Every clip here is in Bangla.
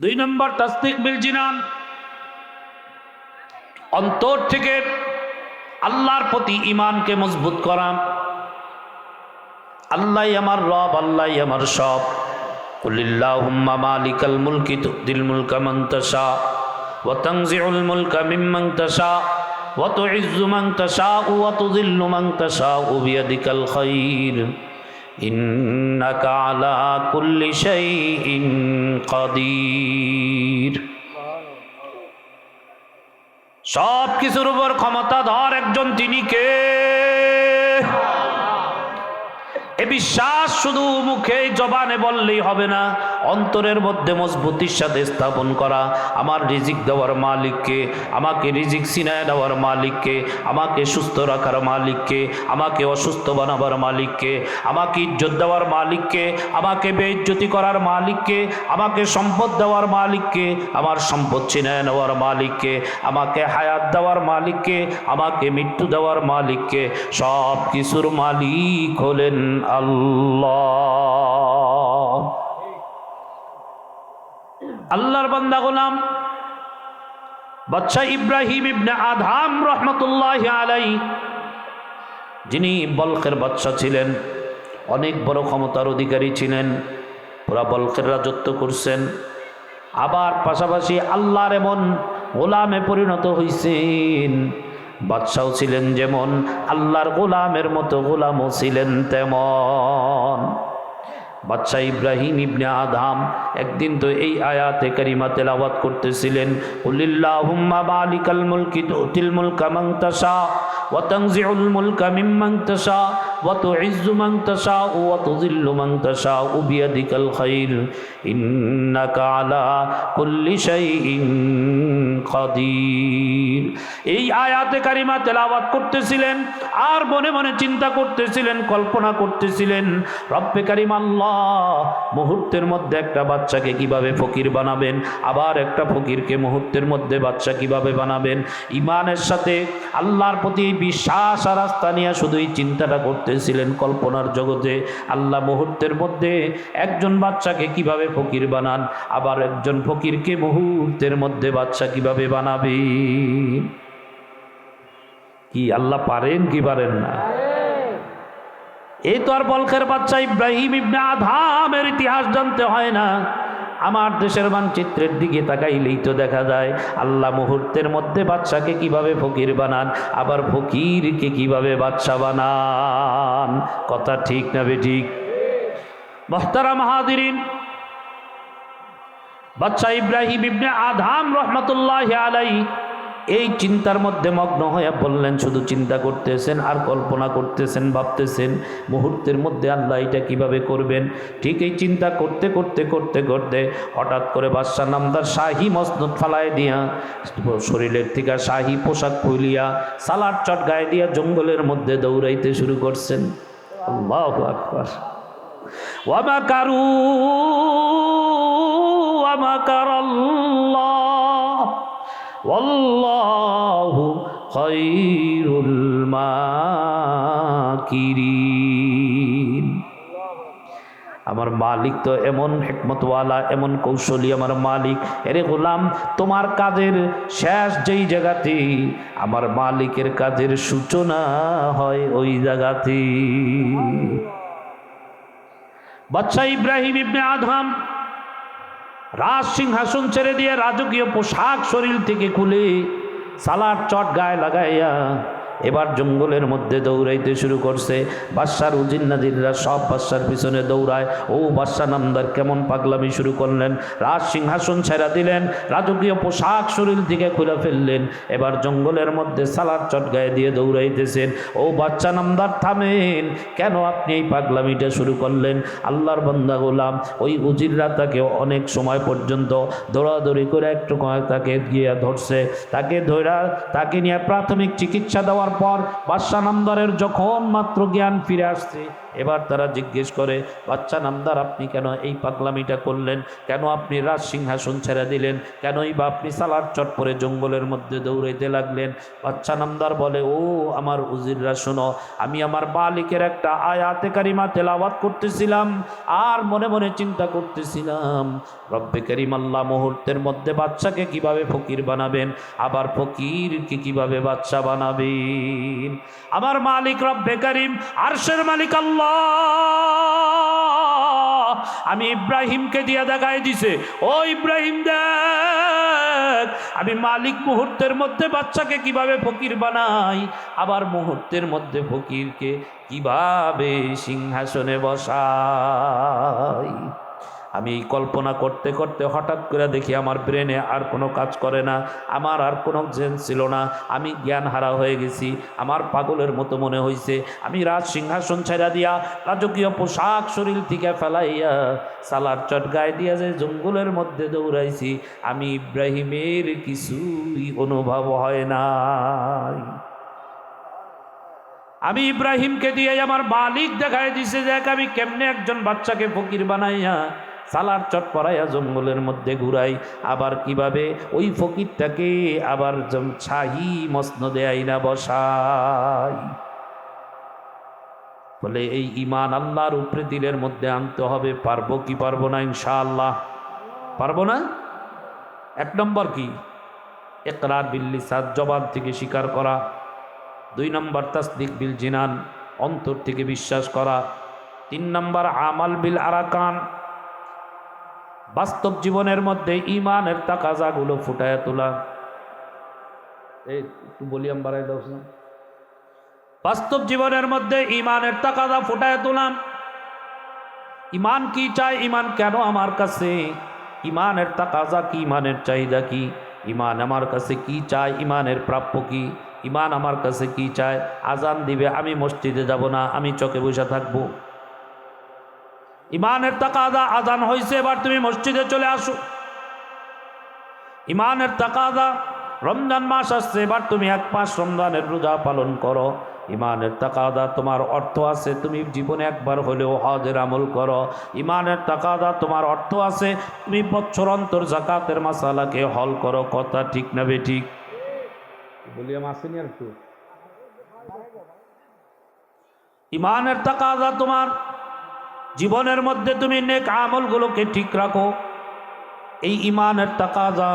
দুই নম্বর তাসদিক বিল জিনান, অন্তর থেকে আল্লাহর প্রতি ঈমানকে মজবুত করা। আল্লাহই আমার রব, আল্লাহই আমার সব। কুলিল্লাহুম্মা মালিকাল মুলকি তুতিল মুলকা মান তাশা ওয়া তানজিউল মুলকা মিম্মান তাশা ওয়া তুইজ্জু মান তাশা ওয়া তুযিল্লু মান তাশা বিয়াদিকাল খায়র ইন্নাকা আলা কুল্লি শাইইন কাদির। সব কিছুর উপর ক্ষমতাধর একজন, তিনি কে? এ বিশ্বাস শুধু মুখে জবানে বললেই হবে না, অন্তরের মধ্যে মজবুতির সাথে স্থাপন করা। আমার রিজিক দেওয়ার মালিককে, আমাকে রিজিক ছিনায় দেওয়ার মালিককে, আমাকে সুস্থ রাখার মালিককে, আমাকে অসুস্থ বানাবার মালিককে, আমাকে ইজ্জত দেওয়ার মালিককে, আমাকে বেইজ্জতি করার মালিককে, আমাকে সম্পদ দেওয়ার মালিককে, আমার সম্পদ ছিনায় নেওয়ার মালিককে, আমাকে হায়াত দেওয়ার মালিককে, আমাকে মৃত্যু দেওয়ার মালিককে। সব কিছুর মালিক হলেন আল্লাহ। আল্লাহর বান্দা গোলাম বাদশা ইব্রাহিম ইবনে আদহাম রহমতুল্লাহি আলাইহি, যিনি বলখের বাদশা ছিলেন, অনেক বড় ক্ষমতার অধিকারী ছিলেন, পুরা বলখের রাজত্ব করছেন। আবার পাশাপাশি আল্লাহর এমন গোলামে পরিণত হইছেন। বাদশাও ছিলেন যেমন, আল্লাহর গোলামের মতো গোলামও ছিলেন তেমন। বাদশা ইব্রাহিম ইবনে আদহাম একদিন তো এই আয়াতে কারিমা তেলাওয়াত করতেছিলেন, কুলিল্লাহুম্মা মালিকাল মুলকি তুতিল মুলকা মান তাশা ওয়া তানজিউল মুলকা মিম্মান তাশা ওয়া তুইজ্জু মান তাশা ওয়া তুযিল্লু মান তাশা বিয়াদিকাল খায়র ইন্নাকা আলা কুল্লি শাইইন কাদির। এই আয়াতে কারিমা তেলাওয়াত করতেছিলেন আর মনে মনে চিন্তা করতেছিলেন, কল্পনা করতেছিলেন, রব্বে কারিম আল্লাহ মুহূর্তের মধ্যে একটা বাচ্চাকে কিভাবে ফকির বানাবেন, আবার একটা ফকিরকে মুহূর্তের মধ্যে বাচ্চা কিভাবে বানাবেন। ঈমানের সাথে আল্লাহর প্রতি বিশ্বাস আর আস্থা নিয়ে শুধু এই চিন্তাটা করতেছিলেন কল্পনার জগতে। আল্লাহ মুহূর্তের মধ্যে একজন বাচ্চাকে কিভাবে ফকির বানান, আবার একজন ফকিরকে মুহূর্তের মধ্যে বাচ্চা কিভাবে বানাবে। কি আল্লাহ পারেন কি পারেন না? এই তো আর বলখের বাচ্চা ইব্রাহিম ইবনে আদহামের ইতিহাস জানতে হয় না, আমার দেশের মানচিত্রের দিকে তাকাইলেই তো দেখা যায় আল্লাহ মুহূর্তের মধ্যে বাচ্চাকে কিভাবে ফকির বানান, আবার ফকিরকে কিভাবে বাচ্চা বানান। কথা ঠিক না বেঠিক? মুহতারাম হাজিরিন, বাচ্চা ইব্রাহিম ইবনে আদহাম রহমতুল্লাহি আলাইহি এই চিন্তার মধ্যে মগ্ন হয়ে বললেন, শুধু চিন্তা করতেছেন আর কল্পনা করতেছেন, ভাবতেছেন মুহূর্তের মধ্যে আল্লাহ এটা কিভাবে করবেন। ঠিক এই চিন্তা করতে করতে করতে করতে হঠাৎ করে বাদশা নামদার শাহী মসনদ ফালায় দিয়া, শরীরের থেকে শাহী পোশাক খুলিয়া সালার চট গায়ে দিয়া জঙ্গলের মধ্যে দৌড়াইতে শুরু করছেন। আল্লাহু আকবার। ওয়া মাকারু ওয়া মাকারাল্লাহ ওয়াল্লাহু খায়রুল মাকিরিন। আমার মালিক তো এমন হিকমতওয়ালা, এমন কৌশলী আমার মালিক। এরে গোলাম, তোমার কাজের শেষ যেই জায়গাতে, আমার মালিকের কাজের সূচনা হয় ওই জায়গাতে। বাদশা ইব্রাহিম ইবনে আদহাম রাজ সিংহাসন ছেড়ে দিয়ে রাজকীয় পোশাক শরীর থেকে খুলে সালার চট গায়ে লাগাইয়া এবার জঙ্গলের মধ্যে দৌড়াইতে শুরু করছে। বাদশার উজির নাজিররা সব বাদশার পিছনে দৌড়ায়। ও বাদশা নামদার কেমন পাগলামি শুরু করলেন, রাজ সিংহাসন ছেড়া দিলেন, রাজকীয় পোশাক শরীর থেকে খুলে ফেললেন, এবার জঙ্গলের মধ্যে সালার চট গায়ে দিয়ে দৌড়াইতেছেন। ও বাদশা নামদার থামেন, কেন আপনি এই পাগলামিটা শুরু করলেন? আল্লাহর বান্দা গোলাম, ওই উজিররা তাকে অনেক সময় পর্যন্ত দৌড়াদৌড়ি করে একটু তাকে গিয়ে ধরছে, তাকে ধরা তাকে নিয়ে প্রাথমিক চিকিৎসা দেওয়ার পর বাদশা নামদারের যখন মাত্র জ্ঞান ফিরে আসছে, এবার তারা জিজ্ঞেস করে, বাচ্চা নামদার আপনি কেন এই পাগলামিটা করলেন, কেন আপনি রাজসিংহাসন ছেড়ে দিলেন, কেনই বা আপনি সালার চট পরে জঙ্গলের মধ্যে দৌড়াইতে লাগলেন? বাচ্চা নামদার বলে, ও আমার উজিররা শোনো, আমি আমার মালিকের একটা আয়াতে কারিমা তেলাওয়াত করতেছিলাম আর মনে মনে চিন্তা করতেছিলাম রব্বে কারিম আল্লাহ মুহূর্তের মধ্যে বাচ্চাকে কিভাবে ফকির বানাবেন, আবার ফকিরকে কিভাবে বাচ্চা বানাবেন। আমার মালিক রব্বে কারিম আরশের মালিক আল্লাহ আমি ইব্রাহিমকে দিয়ে দেখাই দিছে, ও ইব্রাহিম দেখ আমি মালিক মুহূর্তের মধ্যে বাচ্চাকে কিভাবে ফকির বানাই, আবার মুহূর্তের মধ্যে ফকিরকে কিভাবে সিংহাসনে বসাই। আমি এই কল্পনা করতে করতে হঠাৎ করে দেখি আমার ব্রেনে আর কোনো কাজ করে না, আমার আর কোনো জেন ছিল না, আমি জ্ঞান হারা হয়ে গেছি, আমার পাগলের মতো মনে হয়েছে। আমি রাজ সিংহাসন ছেড়া দিয়া রাজকীয় পোশাক শরীর থেকে ফেলাইয়া সালার চট গায়ে দিয়া যে জঙ্গলের মধ্যে দৌড়াইছি, আমি ইব্রাহিমের কিছুই অনুভব হয় নাই। আমি ইব্রাহিমকে দিয়ে আমার মালিক দেখাই দিছে, দেখ আমি কেমনে একজন বাচ্চাকে ফকির বানাইয়া সালার চট পরাইয়া জঙ্গলের মধ্যে ঘুরাই, আবার কিভাবে ওই ফকিরটাকে আবার শাহী মসনদে আইনা বসাই। বলে এই ঈমান আল্লাহর উপরে দিলের মধ্যে আনতে হবে। পারবো কি পারবো না? ইনশাআল্লাহ পারবো না। এক নম্বর কি? ইকরার বিল লিসান, জবান থেকে স্বীকার করা। 2 নম্বর তাসদিক বিল জিনান, অন্তর থেকে বিশ্বাস করা। 3 নম্বর আমাল বিল আরাকান, বাস্তব জীবনের মধ্যে ঈমানের তাকাজাগুলো ফুটায় তোলা। এই একটু ভলিউম বাড়াই দাও। বাস্তব জীবনের মধ্যে ঈমানের তাকাজা ফুটায় তোলা। ঈমান কি চাই, ঈমান কেন আমার কাছে, ঈমানের তাকাজা কি, ঈমানের চাহিদা কি, ঈমান আমার কাছে কি চায়, ঈমানের প্রাপ্য কি, ঈমান আমার কাছে কি চায়। আজান দিবে, আমি মসজিদে যাব না, আমি চকে বসে থাকবো। ঈমানের তাকাজা, আজান হয়েছে এবার তুমি মসজিদে চলে আসো। ঈমানের তাকাজা, রমজান মাস আসছে এবার তুমি 1 মাস রমজানের রোজা পালন করো। ঈমানের তাকাদা, তোমার অর্থ আছে তুমি জীবনে একবার হলেও হজের আমল করো। ঈমানের তাকাদা, তোমার অর্থ আছে তুমি বছর অন্তর যাকাতের মাসালাকে হল করো। কথা ঠিক না বেঠিক? বলি আমি আসেনি আর একটু। ঈমানের তাকাদা, তোমার জীবনের মধ্যে তুমি নেক আমলগুলোকে ঠিক রাখো। এই ঈমানের তাকাদা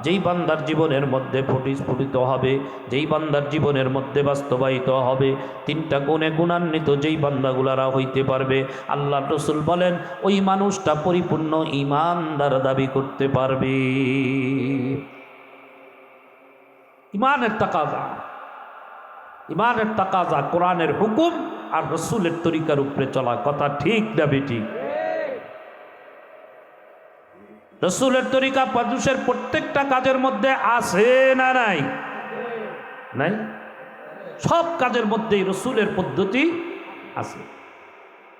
যেই বান্দার জীবনের মধ্যে স্ফুটিত হবে, যেই বান্দার জীবনের মধ্যে বাস্তবায়িত হবে, 3টা গুণে গুণান্বিত যেই বান্দাগুলারা হইতে পারবে, আল্লাহ রসুল বলেন ওই মানুষটা পরিপূর্ণ ঈমানদার দাবি করতে পারবে। ঈমানের তাকাজা, ঈমানের তাকাজা কোরআনের হুকুম আর রসুলের তরিকার উপরে চলা। কথা ঠিক না বেঠিক? রসুলের তরিকা মানুষের প্রত্যেকটা কাজের মধ্যে আছে না নাই? নাই। সব কাজের মধ্যেই রসুলের পদ্ধতি আছে।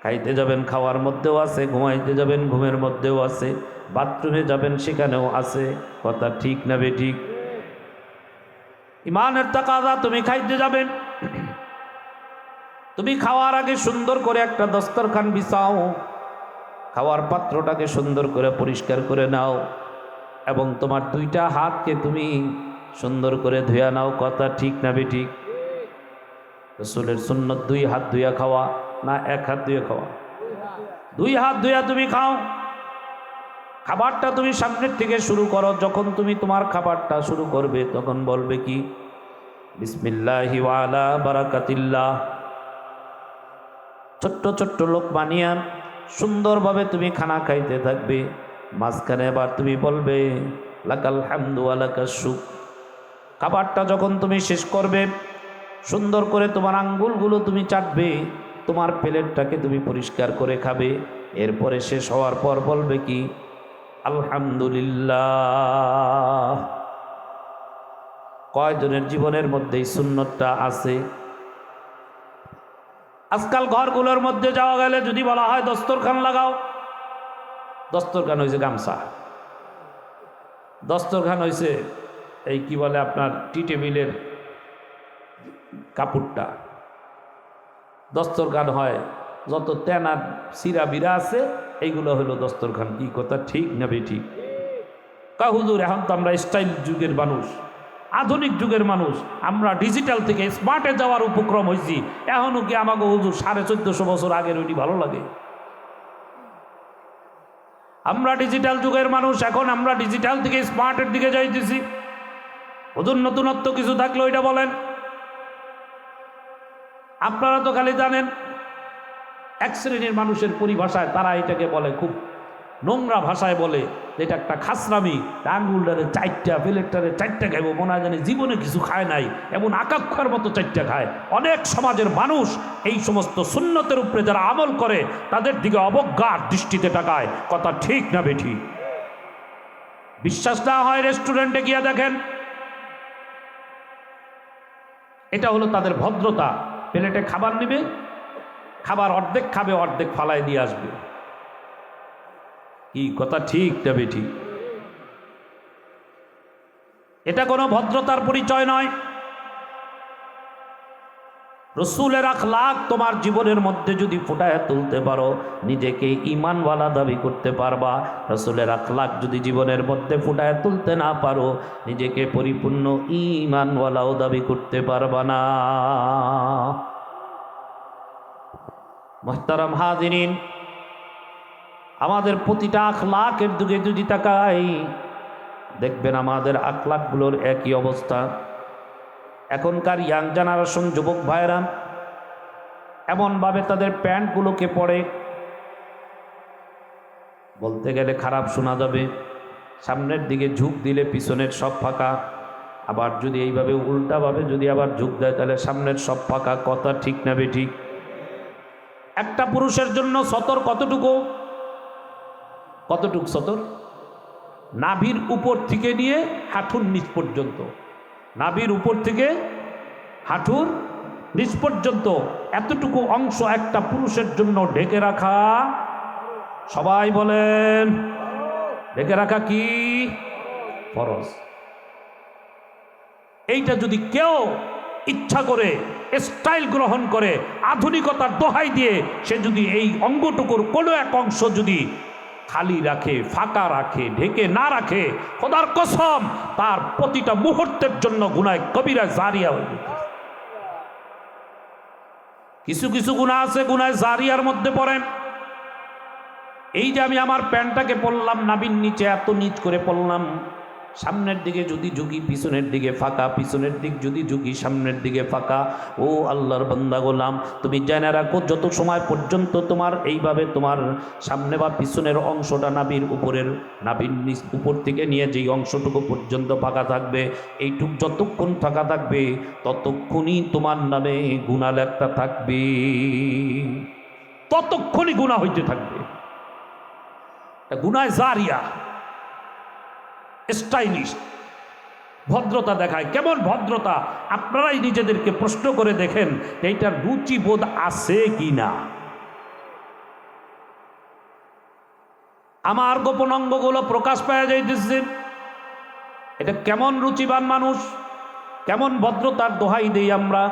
খাইতে যাবেন খাওয়ার মধ্যেও আছে, ঘুমাইতে যাবেন ঘুমের মধ্যেও আছে, বাথরুমে যাবেন সেখানেও আছে। কথা ঠিক না বেঠিক? ঈমানের তাকাজা, তুমি খাইতে যাবেন, তুমি খাওয়ার আগে সুন্দর করে একটা দস্তরখান বিছাও, খাওয়ার পাত্রটাকে সুন্দর করে পরিষ্কার করে নাও এবং তোমার 2টা হাতকে তুমি সুন্দর করে ধুয়া নাও। কথা ঠিক না বেঠিক? রাসূলের সুন্নাত 2 হাত ধুয়া খাওয়া না 1 হাত ধুয়ে খাওয়া? 2 হাত ধুয়া তুমি খাও। খাবারটা তুমি সামনের থেকে শুরু করো। যখন তুমি তোমার খাবারটা শুরু করবে তখন বলবে কি? বিসমিল্লাহি ওয়া আলা বারাকাতিল্লাহ। ছোট্ট ছোট্ট লোক বানিয়ে সুন্দরভাবে তুমি খানা খাইতে থাকবে। মাঝখানে এবার তুমি বলবে লাকাল হামদু ওয়া লাকাশ শুকর। খাবারটা যখন তুমি শেষ করবে সুন্দর করে তোমার আঙ্গুলগুলো তুমি চাটবে, তোমার প্লেটটাকে তুমি পরিষ্কার করে খাবে। এরপরে শেষ হওয়ার পর বলবে কি? আলহামদুলিল্লাহ। কয়জনের জীবনের মধ্যে এই সুন্নতটা আছে? আজকাল ঘরগুলোর মধ্যে যাওয়া গেলে যদি বলা হয় দস্তরখান লাগাও, দস্তরখান হয়েছে গামছা, দস্তরখান হয়েছে এই কি বলে আপনার টি টেবিলের কাপড়টা, দস্তরখান হয় যত তেনা সিরা বিরা আছে এইগুলো হলো দস্তরখান। কি কথা ঠিক না বেঠিক? হুজুর এখন তো আমরা স্টাইল যুগের মানুষ, আধুনিক যুগের মানুষ, আমরা ডিজিটাল থেকে স্মার্টে যাওয়ার উপক্রম হয়েছি। এখনও কি আমাকে হুজুর 1450 বছর আগের ওইটি ভালো লাগে? আমরা ডিজিটাল যুগের মানুষ, এখন আমরা ডিজিটাল থেকে স্মার্টের দিকে যাইতেছি। হুজুর নতুনত্ব কিছু থাকলে ওইটা বলেন। আপনারা তো খালি জানেন এক শ্রেণীর মানুষের পরিভাষায় তারা এটাকে বলে, খুব নোংরা ভাষায় বলে, এটা একটা খাসরামি, আঙ্গুলটারে 4টা, প্লেটটারে 4টা খাইব, মনে হয় জানি জীবনে কিছু খায় নাই, এমন আকাক্ষার মতো 4টা খায়। অনেক সমাজের মানুষ এই সমস্ত সুন্নতের উপরে যারা আমল করে তাদের দিকে অবজ্ঞার দৃষ্টিতে তাকায়। কথা ঠিক না বেঠিক? বিশ্বাস না হয় রেস্টুরেন্টে গিয়ে দেখেন, এটা হলো তাদের ভদ্রতা। প্লেটে খাবার নেবে, খাবার অর্ধেক খাবে, অর্ধেক ফালাই দিয়ে আসবে। কি কথা ঠিক না বেঠিক? এটা কোনো ভদ্রতার পরিচয় নয়। রসুলের আখলাক তোমার জীবনের মধ্যে যদি ফুটায় তুলতে পারো, নিজেকে ঈমানওয়ালা দাবি করতে পারবা। রসুলের আখলাক যদি জীবনের মধ্যে ফুটায় তুলতে না পারো, নিজেকে পরিপূর্ণ ঈমানওয়ালাও দাবি করতে পারবা না। মুহতারাম হাজিরিন, আমাদের প্রতিটা আখলাকের দিকে যদি তাকাই, দেখবেন আমাদের আখলাকগুলোর একই অবস্থা। এখনকার ইয়াং জেনারেশন যুবক ভাইরা এমনভাবে তাদের প্যান্টগুলোকে পরে, বলতে গেলে খারাপ শোনা যাবে, সামনের দিকে ঝুঁক দিলে পিছনের সব ফাঁকা, আবার যদি এইভাবে উল্টাভাবে যদি আবার ঝুঁক দেয় তাহলে সামনের সব ফাঁকা। কথা ঠিক না বেঠিক? একটা পুরুষের জন্য সতর কতটুকু? কতটুক সতর? নাভির উপর থেকে নিয়ে হাঁটুর নিচ পর্যন্ত, নাভির উপর থেকে হাঁটুর নিচ পর্যন্ত এতটুকু অংশ একটা পুরুষের জন্য ঢেকে রাখা, সবাই বলেন, ঢেকে রাখা কি ফরজ। এইটা যদি কেউ ইচ্ছা করে স্টাইল গ্রহণ করে আধুনিকতার দোহাই দিয়ে সে যদি এই অঙ্গটুকুর কোনো এক অংশ যদি খালি রাখে, ফাঁকা রাখে, ঢেকে না রাখে, খোদার কসম তার প্রতিটা মুহূর্তের জন্য গুনায় কবিরা জারিয়া হয়ে যেত। কিছু কিছু গুনাহ আছে গুনায় জারিয়ার মধ্যে পড়ে। এই যে আমি আমার প্যান্টটাকে পরলাম, নাভির নিচে এত নিচ করে পরলাম, সামনের দিকে যদি ঝুঁকি পিছনের দিকে ফাঁকা, পিছনের দিক যদি ঝুঁকি সামনের দিকে ফাঁকা। ও আল্লাহর বান্দা গোলাম, তুমি জেনে রাখো যত সময় পর্যন্ত তোমার এইভাবে তোমার সামনে বা পিছনের অংশটা নাভির উপরের, নাভির নিচ উপর থেকে নিয়ে যেই অংশটুকু পর্যন্ত ফাঁকা থাকবে, এইটুক যতক্ষণ ফাঁকা থাকবে ততক্ষণই তোমার নামে গুনাহ লেখা থাকবে, ততক্ষণই গুনাহ হইতে থাকবে। গুনাহ জারিয়া, স্টাইলিশ, ভদ্রতা দেখায়। কেমন ভদ্রতা? আপনারাই নিজেদেরকে প্রশ্ন করে দেখেন এইটার রুচিবোধ আছে কি না। আমার গোপন অঙ্গগুলো প্রকাশ পাওয়া যাইতেছে, এটা কেমন রুচিবান মানুষ, কেমন ভদ্রতার দোহাই দেই আমরা।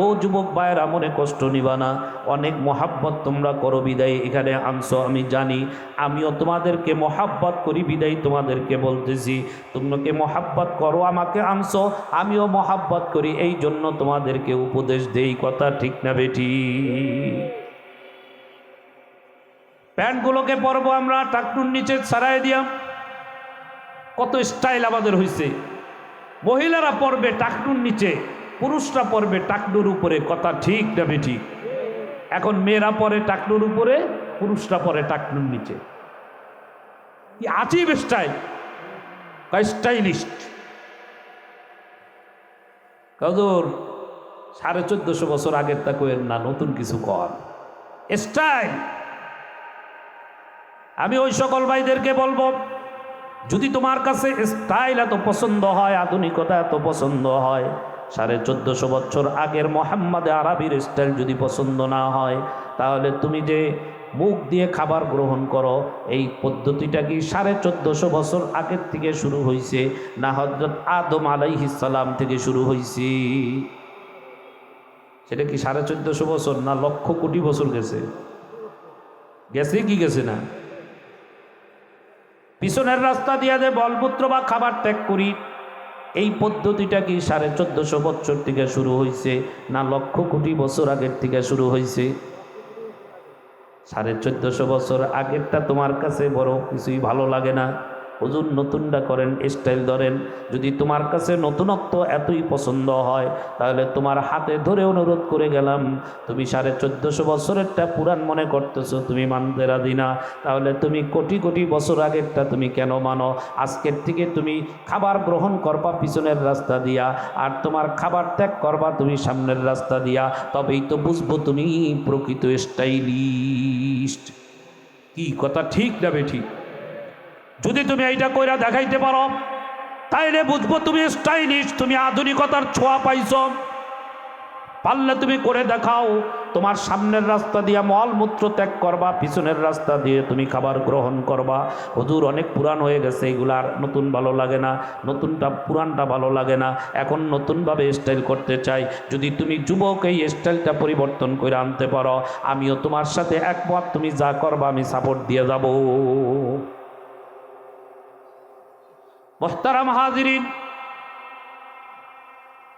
ও যুবক ভাইয়েরা, মনে কষ্ট নিবা না, অনেক মহাব্বত তোমরা করো বিদায় এখানে আনছো, আমি জানি। আমিও তোমাদেরকে মহাব্বত করি বিদায় তোমাদেরকে বলতেছি, তোমরা মহাব্বত করো, আমাকে আনছো, আমিও মহাব্বত করি, এই জন্য তোমাদেরকে উপদেশ দেই। কথা ঠিক না বেটি? প্যান্টগুলোকে পরবো আমরা টাকটুর নিচে ছাড়াই দিয়াম, কত স্টাইল আমাদের হয়েছে। মহিলারা পরবে টাকটুর নিচে, পুরুষরা পরবে টাকনুর উপরে। কথা ঠিক না বেঠিক? এখন মেয়েরা পরে টাকনুর উপরে, পুরুষরা পরে টাকনুর নিচে। কি আজীব স্টাইল, স্টাইলিস্ট। হুজুর 1450 বছর আগের তা কইেন না, নতুন কিছু কর, স্টাইল। আমি ওই সকল ভাইদেরকে বলবো, যদি তোমার কাছে স্টাইল এত পছন্দ হয়, আধুনিকতা এত পছন্দ হয়, 1450 বছর আগের মোহাম্মদ আরবির স্টাইল যদি পছন্দ না হয়, তাহলে তুমি যে মুখ দিয়ে খাবার গ্রহণ করো এই পদ্ধতিটা কি 1450 বছর আগের থেকে শুরু হয়েছে, না হযরত আদম আলাইহিস সালাম থেকে শুরু হয়েছে? সেটা কি 1450 বছর না লক্ষ কোটি বছর গেছে? গেছে কি গেছে না? পিছনের রাস্তা দিয়ে যে বলমূত্র বা খাবার ত্যাগ করি, এই পদ্ধতিটা কি 1450 বছর থেকে শুরু হয়েছে না লক্ষ কোটি বছর আগের থেকে শুরু হয়েছে? 1450 বছর আগেরটা তোমার কাছে বড় কিছুই ভালো লাগে না। হুজুর নতুনটা করেন, স্টাইল ধরেন। যদি তোমার কাছে নতুনত্ব এতই পছন্দ হয়, তাহলে তোমার হাতে ধরে অনুরোধ করে গেলাম, তুমি 1450 বছরেরটা পুরান মনে করতেছো, তুমি মানতে রাজি না, তাহলে তুমি কোটি কোটি বছর আগেরটা তুমি কেন মানো? আজকের থেকে তুমি খাবার গ্রহণ করবা পিছনের রাস্তা দিয়া, আর তোমার খাবার ত্যাগ করবা তুমি সামনের রাস্তা দিয়া, তবেই তো বুঝবো তুমি প্রকৃত স্টাইলিস্ট। কি কথা ঠিক না বেঠিক? যদি তুমি এইটা কইরা দেখাইতে পারো, তাইলে বুঝবো তুমি স্টাইলিশ, তুমি আধুনিকতার ছোঁয়া পাইছ। পারলে তুমি করে দেখাও, তোমার সামনের রাস্তা দিয়ে মলমূত্র ত্যাগ করবা, পিছনের রাস্তা দিয়ে তুমি খাবার গ্রহণ করবা। হুজুর অনেক পুরান হয়ে গেছে, এগুলো আর নতুন ভালো লাগে না, নতুনটা পুরানটা ভালো লাগে না, এখন নতুনভাবে স্টাইল করতে চাই। যদি তুমি যুবক এই স্টাইলটা পরিবর্তন করে আনতে পারো, আমিও তোমার সাথে একমত, তুমি যা করবা আমি সাপোর্ট দিয়ে যাব। মুহতারাম হাজিরিন,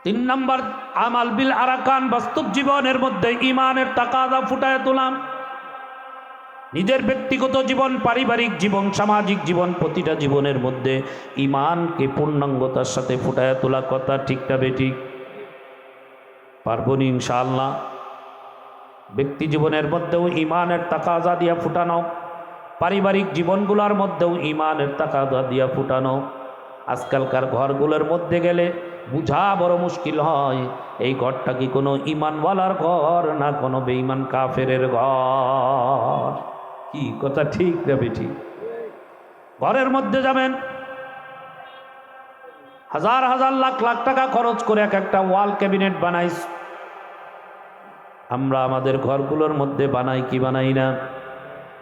3 নম্বর আমাল বিল আরাকান, বাস্তব জীবনের মধ্যে ইমানের তাকাদা ফুটায় তোলাম। নিজের ব্যক্তিগত জীবন, পারিবারিক জীবন, সামাজিক জীবন, প্রতিটা জীবনের মধ্যে ইমানকে পূর্ণাঙ্গতার সাথে ফুটায় তোলা। কথা ঠিক না বেঠিক? পারবো নি ইনশাআল্লাহ? ব্যক্তি জীবনের মধ্যেও ইমানের তাকাদা দিয়া ফুটানো, পারিবারিক জীবনগুলোর মধ্যেও ইমানের তাকাদা দিয়া ফুটানো। আজকালকার ঘরগুলোর মধ্যে গেলে বুঝা বড় মুশকিল হয়, এই ঘরটা কি কোনো ইমানওয়ালার ঘর না কোনো বেঈমান কাফেরের ঘর? কি কথা ঠিক না বেঠিক? ঘরের মধ্যে যাবেন, হাজার হাজার লাখ লাখ টাকা খরচ করে এক একটা ওয়াল ক্যাবিনেট বানাইস। আমরা আমাদের ঘরগুলোর মধ্যে বানাই কি বানাই না?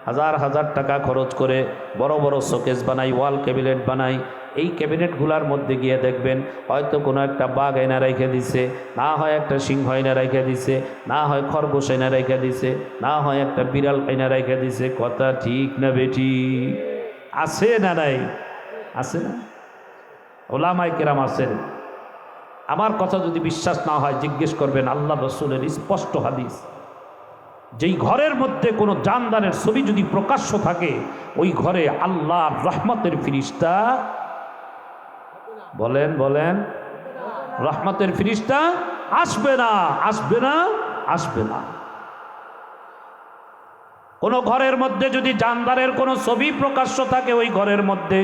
হাজার হাজার টাকা খরচ করে বড় বড় শোকেস বানাই, ওয়াল ক্যাবিনেট বানাই। এই ক্যাবিনেটগুলোর মধ্যে গিয়ে দেখবেন হয়তো কোনো একটা বাঘ এনে রেখে দিছে, না হয় একটা সিংহ এনে রেখে দিছে, না হয় খরগোশ এনে রেখে দিছে, না হয় একটা বিড়াল এনে রেখে দিছে। কথা ঠিক না বেটি? আছে না নাই? আছে না? ওলামায়ে কেরাম আছেন। আমার কথা যদি বিশ্বাস না হয় জিজ্ঞেস করবেন আল্লাহ রাসূলের স্পষ্ট হাদিস, যেই ঘরের মধ্যে কোনো জানদারের ছবি যদি প্রকাশ্য থাকে, ওই ঘরে আল্লাহর রহমতের ফিরিস্তা, বলেন বলেন, রহমতের ফিরিস্তা আসবে না, আসবে না, আসবে না। কোনো ঘরের মধ্যে যদি জানদারের কোনো ছবি প্রকাশ্য থাকে, ওই ঘরের মধ্যে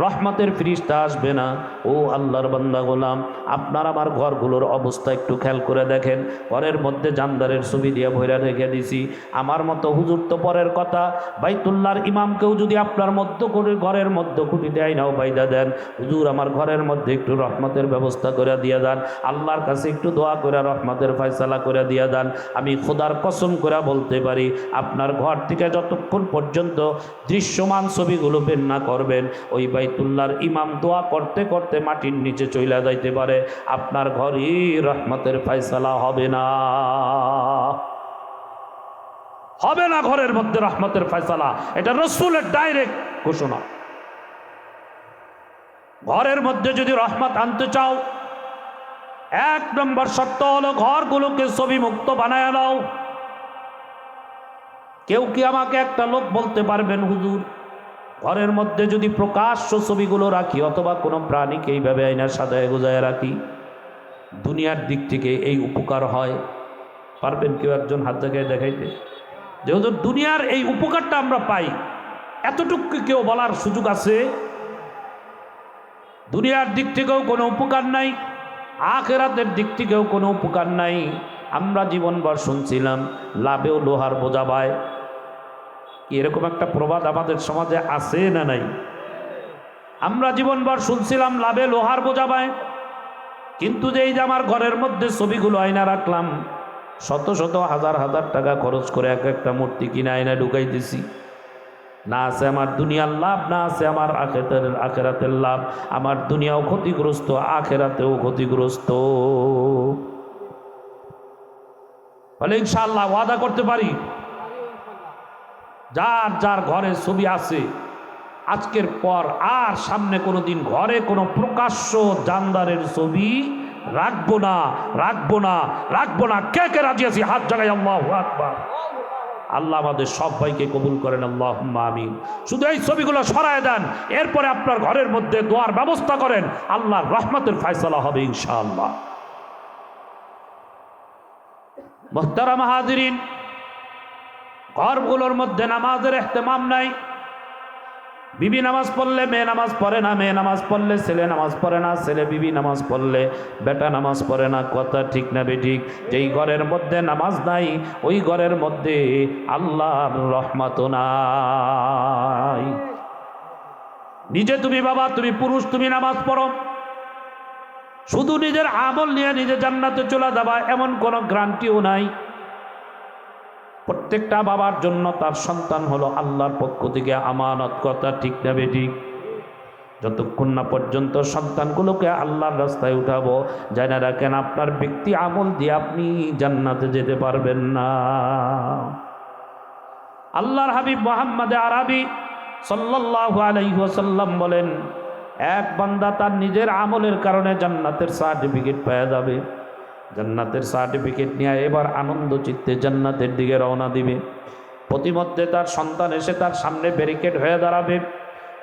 রহমতের ফিরিস্তা আসবে না। ও আল্লাহর বান্দা গোলাম, আপনার আমার ঘরগুলোর অবস্থা একটু খেয়াল করে দেখেন। ঘরের মধ্যে জানদারের ছবি দিয়ে ভইরা রেখে দিছি। আমার মতো হুজুর তো পরের কথা, বাইতুল্লাহর ইমামকেও যদি আপনার মধ্য করে ঘরের মধ্যে খুঁটি দেয় নাও বাইদা দেন, হুজুর আমার ঘরের মধ্যে একটু রহমতের ব্যবস্থা করে দিয়ে দেন, আল্লাহর কাছে একটু দোয়া করে রহমতের ফয়সালা করে দিয়ে দেন। আমি খোদার কসম করে বলতে পারি, আপনার ঘর থেকে যতক্ষণ পর্যন্ত দৃশ্যমান ছবিগুলো বের না করবেন, ওই বাইতুল্লাহর ইমাম দোয়া করতে করতে মাটির নিচে চইলা যাইতে পারে, আপনার ঘরই রহমতের ফয়সালা হবে না, হবে না ঘরের মধ্যে রহমতের ফয়সালা। এটা রাসূলের ডাইরেক্ট ঘোষণা। ঘরের মধ্যে যদি রহমত আনতে চাও, 1 নম্বর শর্ত হলো ঘরগুলোকে ছবি মুক্ত বানায় নাও। কেউ কি আমাকে একটা লোক বলতে পারবেন হুজুর, ঘরের মধ্যে যদি প্রকাশ্য ছবিগুলো রাখি অথবা কোনো প্রাণীকে এইভাবে আয়নার সাজায় গোজায় রাখি, দুনিয়ার দিক থেকে এই উপকার হয়? পারবেন কেউ একজন হাত জায়গায় দেখাইতে যে হুজুর দুনিয়ার এই উপকারটা আমরা পাই? এতটুকু কেউ বলার সুযোগ আছে? দুনিয়ার দিক থেকেও কোনো উপকার নাই, আখিরাতের দিক থেকেও কোনো উপকার নাই। আমরা জীবনভর শুনছিলাম লাভেও লোহার বোঝা বায়। এরকম একটা প্রবাদ আমাদের সমাজে আছে না নাই? আমরা জীবনভর শুনছিলাম লাভে লোহার বোঝা বায়, কিন্তু যে এই যে আমার ঘরের মধ্যে ছবিগুলো আয়না রাখলাম, শত শত হাজার হাজার টাকা খরচ করে এক একটা মূর্তি কিনে আয়না ঢুকাই দিছি, না আছে আমার দুনিয়ার লাভ, না আছে আমার আখেরাতের লাভ। আমার দুনিয়াও ক্ষতিগ্রস্ত, আখেরাতেও ক্ষতিগ্রস্ত। বলে ইনশাআল্লাহ ওয়াদা করতে পারি। যার যার ঘরে ছবি আছে আজকের পর আর সামনে কোনোদিন ঘরে কোনো প্রকাশ্য জানদারের ছবি রাখবো না, রাখবো না, রাখবো না। কে কে রাজি আছি হাত জাগাই আল্লাহু আকবার। আল্লাহ আমাদের সবাইকে কবুল করেন, আল্লাহুম্মা আমিন। শুধু এই ছবিগুলো সরায় দেন, এরপরে আপনার ঘরের মধ্যে দোয়ার ব্যবস্থা করেন, আল্লাহর রহমতের ফয়সালা হবে ইনশাআল্লাহ। মুহতারাম হাজিরিন, ঘরগুলোর মধ্যে নামাজের ইহতিমাম নাই। বিবি নামাজ পড়লে মেয়ে নামাজ পড়ে না, মেয়ে নামাজ পড়লে ছেলে নামাজ পড়ে না, ছেলে বিবি নামাজ পড়লে বেটা নামাজ পড়ে না। কথা ঠিক না বেঠিক? যেই ঘরের মধ্যে নামাজ নাই ওই ঘরের মধ্যে আল্লাহর রহমত নাই। নিজে তুমি বাবা, তুমি পুরুষ, তুমি নামাজ পড়ো, শুধু নিজের আমল নিয়ে নিজে জান্নাতে চলে যাবা এমন কোনো গ্যারান্টিও নাই। প্রত্যেকটা বাবার জন্য তার সন্তান হলো আল্লাহর পক্ষ থেকে আমানত। কথা ঠিক না বেঠিক? যতক্ষণ না পর্যন্ত সন্তানগুলোকে আল্লাহর রাস্তায় উঠাবো, জানা রাখেন আপনার ব্যক্তি আমল দিয়ে আপনি জান্নাতে যেতে পারবেন না। আল্লাহর হাবিব মুহাম্মদ আরবি সাল্লাল্লাহু আলাইহি ওয়াসাল্লাম বলেন, এক বান্দা তার নিজের আমলের কারণে জান্নাতের সার্টিফিকেট পেয়ে যাবে। জান্নাতের সার্টিফিকেট নিয়ে এবার আনন্দ চিত্তে জান্নাতের দিকে রওনা দিবে। প্রতিমধ্যে তার সন্তান এসে তার সামনে ব্যারিকেড হয়ে দাঁড়াবে,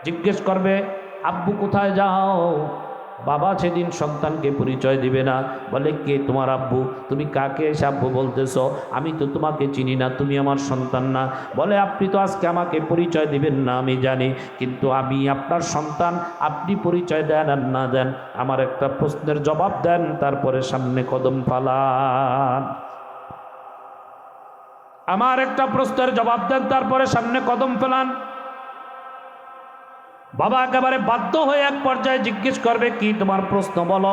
জিজ্ঞেস করবে আব্বু কোথায় যাও? বাবা সেদিন সন্তানকে পরিচয় দিবে না, বলে কে তোমার আব্বু? তুমি কাকে এসে আব্বু বলতেছ? আমি তো তোমাকে চিনি না, তুমি আমার সন্তান না। বলে আপনি তো আজকে আমাকে পরিচয় দিবেন না আমি জানি, কিন্তু আমি আপনার সন্তান। আপনি পরিচয় দেন আর না দেন, আমার একটা প্রশ্নের জবাব দেন, তারপরে সামনে কদম ফালান। আমার একটা প্রশ্নের জবাব দেন, তারপরে সামনে কদম ফেলান। বাবা একেবারে বাধ্য হয়ে এক পর্যায়ে জিজ্ঞেস করবে কি তোমার প্রশ্ন বলো।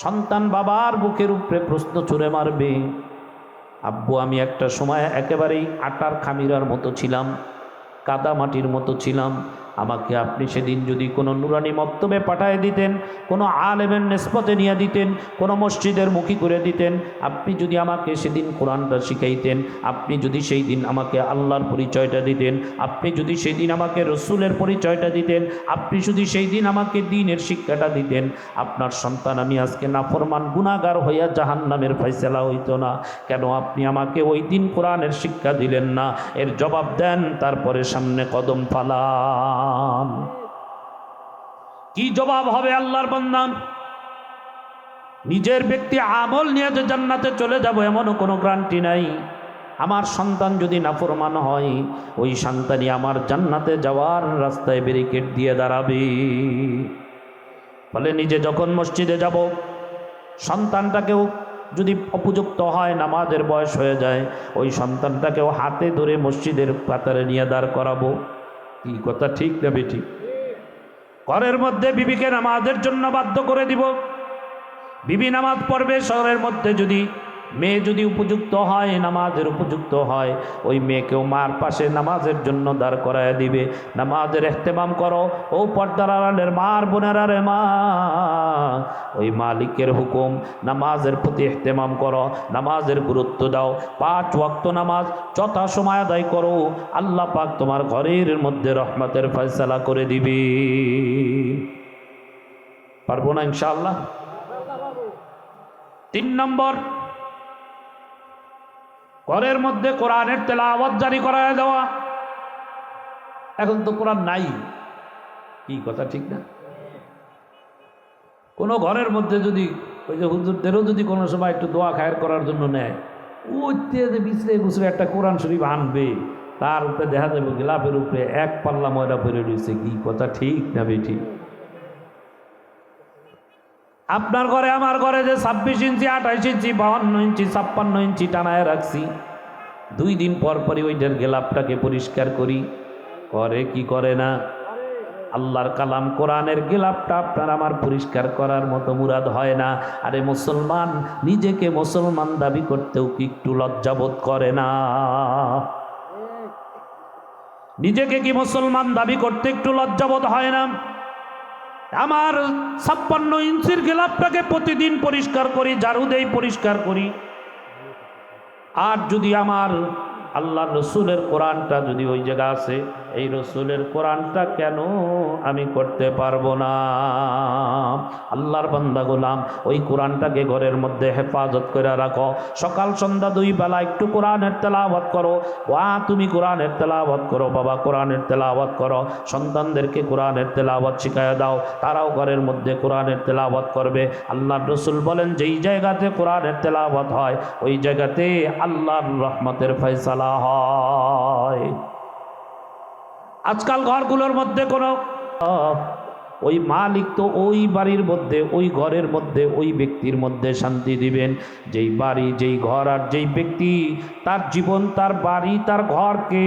সন্তান বাবার বুকের উপরে প্রশ্ন ছুঁড়ে মারবে, আব্বু আমি একটা সময় একেবারেই আটার খামিরার মতো ছিলাম, কাদা মাটির মতো ছিলাম। আমাকে আপনি সেদিন যদি কোনো নুরানি মক্তবে পাঠায় দিতেন, কোনো আলেমের নিসবতে নিয়ে দিতেন, কোনো মসজিদের মুখী করে দিতেন, আপনি যদি আমাকে সেদিন কোরআনটা শিখাইতেন, আপনি যদি সেই দিন আমাকে আল্লাহর পরিচয়টা দিতেন, আপনি যদি সেই দিন আমাকে রসুলের পরিচয়টা দিতেন, আপনি যদি সেই দিন আমাকে দ্বীনের শিক্ষাটা দিতেন, আপনার সন্তান আমি আজকে নাফরমান গুনাহগার হইয়া জাহান্নামের ফয়সালা হইতো না। কেন আপনি আমাকে ওই দিন কোরআনের শিক্ষা দিলেন না? এর জবাব দেন, তারপরে সামনে কদম ফালান। কি জবাব হবে আল্লাহর বান্দা? নিজের ব্যক্তি আমল নিয়ে যে জান্নাতে চলে যাব এমনও কোনো গ্যারান্টি নাই। আমার সন্তান যদি নাফরমান হয়, ওই সন্তানই আমার জান্নাতে যাওয়ার রাস্তায় ব্যারিকেড দিয়ে দাঁড়াবে। ফলে নিজে যখন মসজিদে যাব, সন্তানটাকেও যদি উপযুক্ত হয়, নামাজের বয়স হয়ে যায়, ওই সন্তানটাকেও হাতে ধরে মসজিদের কাতারে নিয়ে দাঁড় করাবো। কি কথা ঠিক না বেঠিক? ঘরের মধ্যে বিবিকে নামাজের জন্য বাধ্য করে দিব, বিবি নামাজ পড়বে। শহরের মধ্যে যদি মেয়ে যদি উপযুক্ত হয়, নামাজের উপযুক্ত হয়, ওই মেয়েকেও মার পাশে নামাজের জন্য দাঁড় করায় দিবে। নামাজের ইহতিমাম করো ও পর্দার আড়ালের মার বোনেরা রে মা, ওই মালিকের হুকুম নামাজের প্রতি ইহতিমাম করো, নামাজের গুরুত্ব দাও। 5 ওয়াক্ত নামাজ যথা সময় আদায় করো, আল্লাহ পাক তোমার ঘরের মধ্যে রহমতের ফয়সালা করে দিবে। পারবো না ইনশাআল্লাহ? 3 নম্বর, ঘরের মধ্যে কোরআনের তেলাওয়াত জারি করায় দেওয়া। এখন তো কোরআন নাই, কি কথা ঠিক না? কোনো ঘরের মধ্যে যদি ওই যে হুজুরদেরও যদি কোনো সময় একটু দোয়া খায়ের করার জন্য নেয়, ওইতে বিছড়ে গুছড়ে একটা কোরআন শরীফ আনবে, তার উপরে দেখা যাবে গিলাপের উপরে 1 পাল্লা ময়লা পড়ে রয়েছে। কি কথা ঠিক না বেঠিক? আপনার ঘরে আমার ঘরে যে 26 ইঞ্চি, 28 ইঞ্চি, 52 ইঞ্চি, 56 ইঞ্চি টানায় রাখছি, 2 দিন পর পরই ওইটার গেলাপটাকে পরিষ্কার করি। করে কি করে না? আল্লাহর কালাম কোরআনের গেলাপটা আপনার আমার পরিষ্কার করার মতো মুরাদ হয় না। আরে মুসলমান নিজেকে মুসলমান দাবি করতেও কি একটু লজ্জাবোধ করে না? নিজেকে কি মুসলমান দাবি করতে একটু লজ্জাবোধ হয় না? আমার 56 ইঞ্চির গেলাপটাকে প্রতিদিন পরিষ্কার করি, ঝাড়ু দেই, পরিষ্কার করি। আর যদি আমার আল্লাহ রসুলের কোরআনটা যদি ওই জায়গা আছে, এই রসুলের কোরআনটা কেন আমি করতে পারবো না? আল্লাহর বান্দা গোলাম, ওই কোরআনটাকে ঘরের মধ্যে হেফাজত করে রাখো। সকাল সন্ধ্যা 2 বেলা একটু কোরআনের তেলাওয়াত করো। তুমি কোরআনের তেলাওয়াত করো, বাবা কোরআনের তেলাওয়াত করো। সন্তানদেরকে কোরআনের তেলাওয়াত শিখায় দাও, তারাও ঘরের মধ্যে কোরআনের তেলাওয়াত করবে। আল্লাহর রসুল বলেন, যেই জায়গাতে কোরআনের তেলাওয়াত হয় ওই জায়গাতে আল্লাহর রহমতের ফয়সালা হয়। আজকাল ঘরগুলোর মধ্যে কোনো ওই মালিক তো ওই বাড়ির মধ্যে, ওই ঘরের মধ্যে, ওই ব্যক্তির মধ্যে শান্তি দিবেন যেই বাড়ি, যেই ঘর আর যেই ব্যক্তি তার জীবন, তার বাড়ি, তার ঘরকে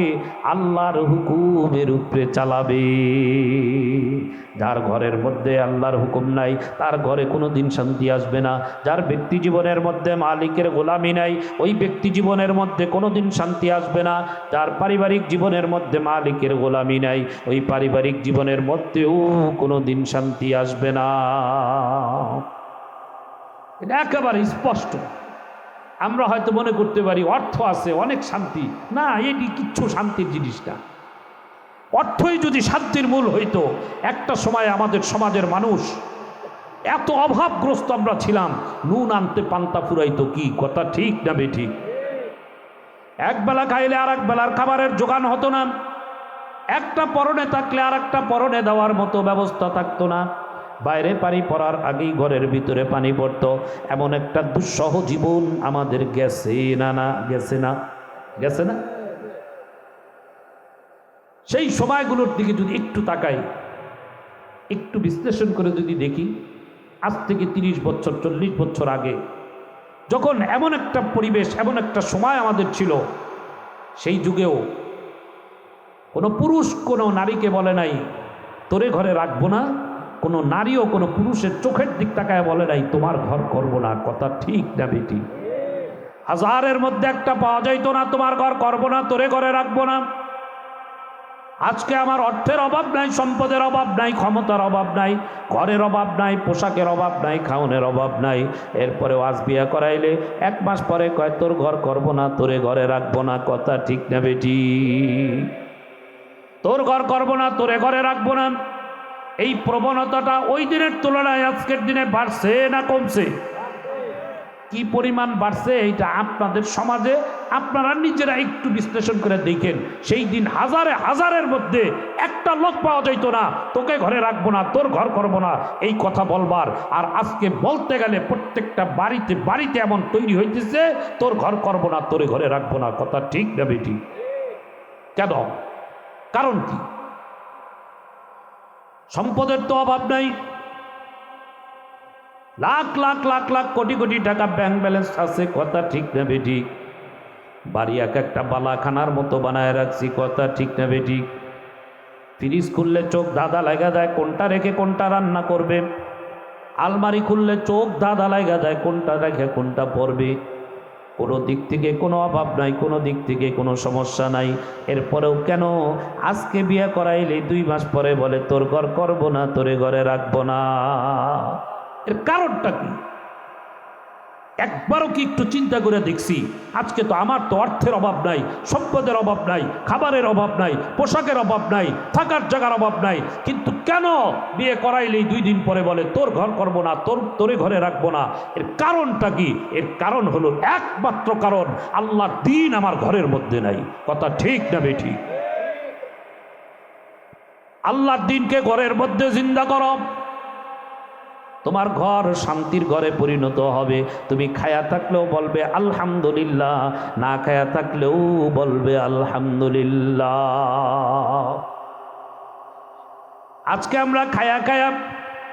আল্লাহর হুকুমের উপরে চালাবে। যার ঘরের মধ্যে আল্লাহর হুকুম নাই তার ঘরে কোনো দিন শান্তি আসবে না। যার ব্যক্তি জীবনের মধ্যে মালিকের গোলামি নাই ওই ব্যক্তি জীবনের মধ্যে কোনো দিন শান্তি আসবে না। যার পারিবারিক জীবনের মধ্যে মালিকের গোলামি নাই ওই পারিবারিক জীবনের মধ্যেও কোনো দিন শান্তি আসবে না। এটা একেবারে স্পষ্ট। আমরা হয়তো মনে করতে পারি অর্থ আছে অনেক শান্তি, না, এটি কিচ্ছু শান্তির জিনিস না। অর্থই যদি শান্তির মূল হইতো, একটা সময় আমাদের সমাজের মানুষ এত অভাবগ্রস্ত আমরা ছিলাম, নুন আনতে পান্তা ফুরাইতো কি? কথা ঠিক না বেঠিক? এক বেলা খাইলে আর এক বেলার খাবারের জোগান হতো না। একটা পরনে থাকলে আর একটা পরনে দেওয়ার মতো ব্যবস্থা থাকতো না। বাইরে পানি পড়ার আগেই ঘরের ভিতরে পানি পড়তো। এমন একটা দুঃসহ জীবন আমাদের গেছে না? না গেছে না? গেছে না? সেই সময়গুলোর দিকে যদি একটু তাকাই, একটু বিশ্লেষণ করে যদি দেখি, আজ থেকে 30 বছর 40 বছর আগে যখন এমন একটা পরিবেশ, এমন একটা সময় আমাদের ছিল, সেই যুগেও কোনো পুরুষ কোনো নারীকে বলে নাই তোরে ঘরে রাখবো না। কোনো নারীও কোনো পুরুষের চোখের দিক তাকায় বলে নাই তোমার ঘর করবো না। কথা ঠিক না বেটি? হাজারের মধ্যে একটা পাওয়া যাইতো না, তোমার ঘর করবো না, তোরে ঘরে রাখবো না। আজকে আমার অর্থের অভাব নাই, সম্পদের অভাব নাই, ক্ষমতার অভাব নাই, ঘরের অভাব নাই, পোশাকের অভাব নাই, খাওনের অভাব নাই। এরপরেও আজ বিয়া করাইলে 1 মাস পরে কয় তোর ঘর করবো না, তোরে ঘরে রাখবো না। কথা ঠিক না বেটি? তোর ঘর করবো না, তোরে ঘরে রাখবো না। এই প্রবণতাটা ওই দিনের তুলনায় আজকের দিনে বাড়ছে না কমছে? কি পরিমাণ বাড়ছে এইটা আপনাদের সমাজে আপনারা নিজেরা একটু বিশ্লেষণ করে দেখেন। সেই দিন হাজারে হাজারের মধ্যে একটা লোক পাওয়া যাইতো না তোকে ঘরে রাখবো না, তোর ঘর করবো না এই কথা বলবার। আর আজকে বলতে গেলে প্রত্যেকটা বাড়িতে বাড়িতে এমন তৈরি হইতেছে তোর ঘর করবো না, তোরে ঘরে রাখবো না। কথা ঠিক না বেটি? কেন? কারণ কি? সম্পদের তো অভাব নাই, লাখ লাখ লাখ লাখ কোটি কোটি টাকা ব্যাংক ব্যালেন্স আছে। কথা ঠিক না বেটি? বাড়ি এক একটা বালাখানার মতো বানায় রাখছি। কথা ঠিক না বেটি? ফ্রিজ খুললে চোখ ধাঁধা লাগা যায় কোনটা রেখে কোনটা রান্না করবে। আলমারি খুললে চোখ ধাঁধা লাগা যায় কোনটা রেখে কোনটা পড়বে। কোনো দিক থেকে কোনো অভাব নাই, কোনো দিক থেকে কোনো সমস্যা নাই। এরপরেও কেন আজকে বিয়ে করাইলে 2 মাস পরে বলে তোর ঘর করবো না, তোরে ঘরে রাখবো না? এর কারণটা কি? একবারও কি একটু চিন্তা করে দেখছি? আজকে তো আমার তো অর্থের অভাব নাই, সম্পদের অভাব নাই, খাবারের অভাব নাই, পোশাকের অভাব নাই, থাকার জায়গার অভাব নাই, কিন্তু কেন বিয়ে করাইলেই 2 দিন পরে বলে তোর ঘর করবো না, তোরে ঘরে রাখবো না? এর কারণটা কি? এর কারণ হলো একমাত্র কারণ, আল্লাহর দ্বীন আমার ঘরের মধ্যে নাই। কথা ঠিক না বেঠি? আল্লাহর দ্বীনকে ঘরের মধ্যে জিন্দা করো, তোমার ঘর শান্তির ঘরে পরিণত হবে। তুমি খায়া থাকলেও বলবে আলহামদুলিল্লাহ, না খায়া থাকলেও বলবে আলহামদুলিল্লাহ। আজকে আমরা খায়া খায়া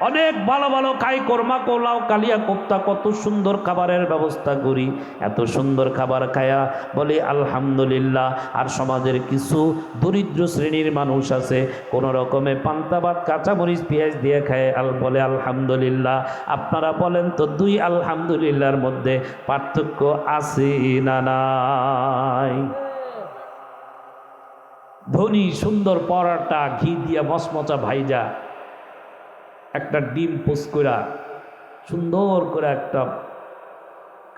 অনেক ভালো ভালো খাই, কোরমা কোলাও কালিয়া কোপ্তা, কত সুন্দর খাবারের ব্যবস্থা করি, এত সুন্দর খাবার খায়া বলি আলহামদুলিল্লাহ। আর সমাজের কিছু দরিদ্র শ্রেণীর মানুষ আছে কোনো রকমে পান্তা ভাত কাঁচামরিচ পেঁয়াজ দিয়ে খায় বলে আলহামদুলিল্লাহ। আপনারা বলেন তো 2 আলহামদুলিল্লাহর মধ্যে পার্থক্য আছে না নাই? ধনী সুন্দর পরাটা ঘি দিয়া মচমচা ভাইজা একটা ডিম পোস্ট করা সুন্দর করে একটা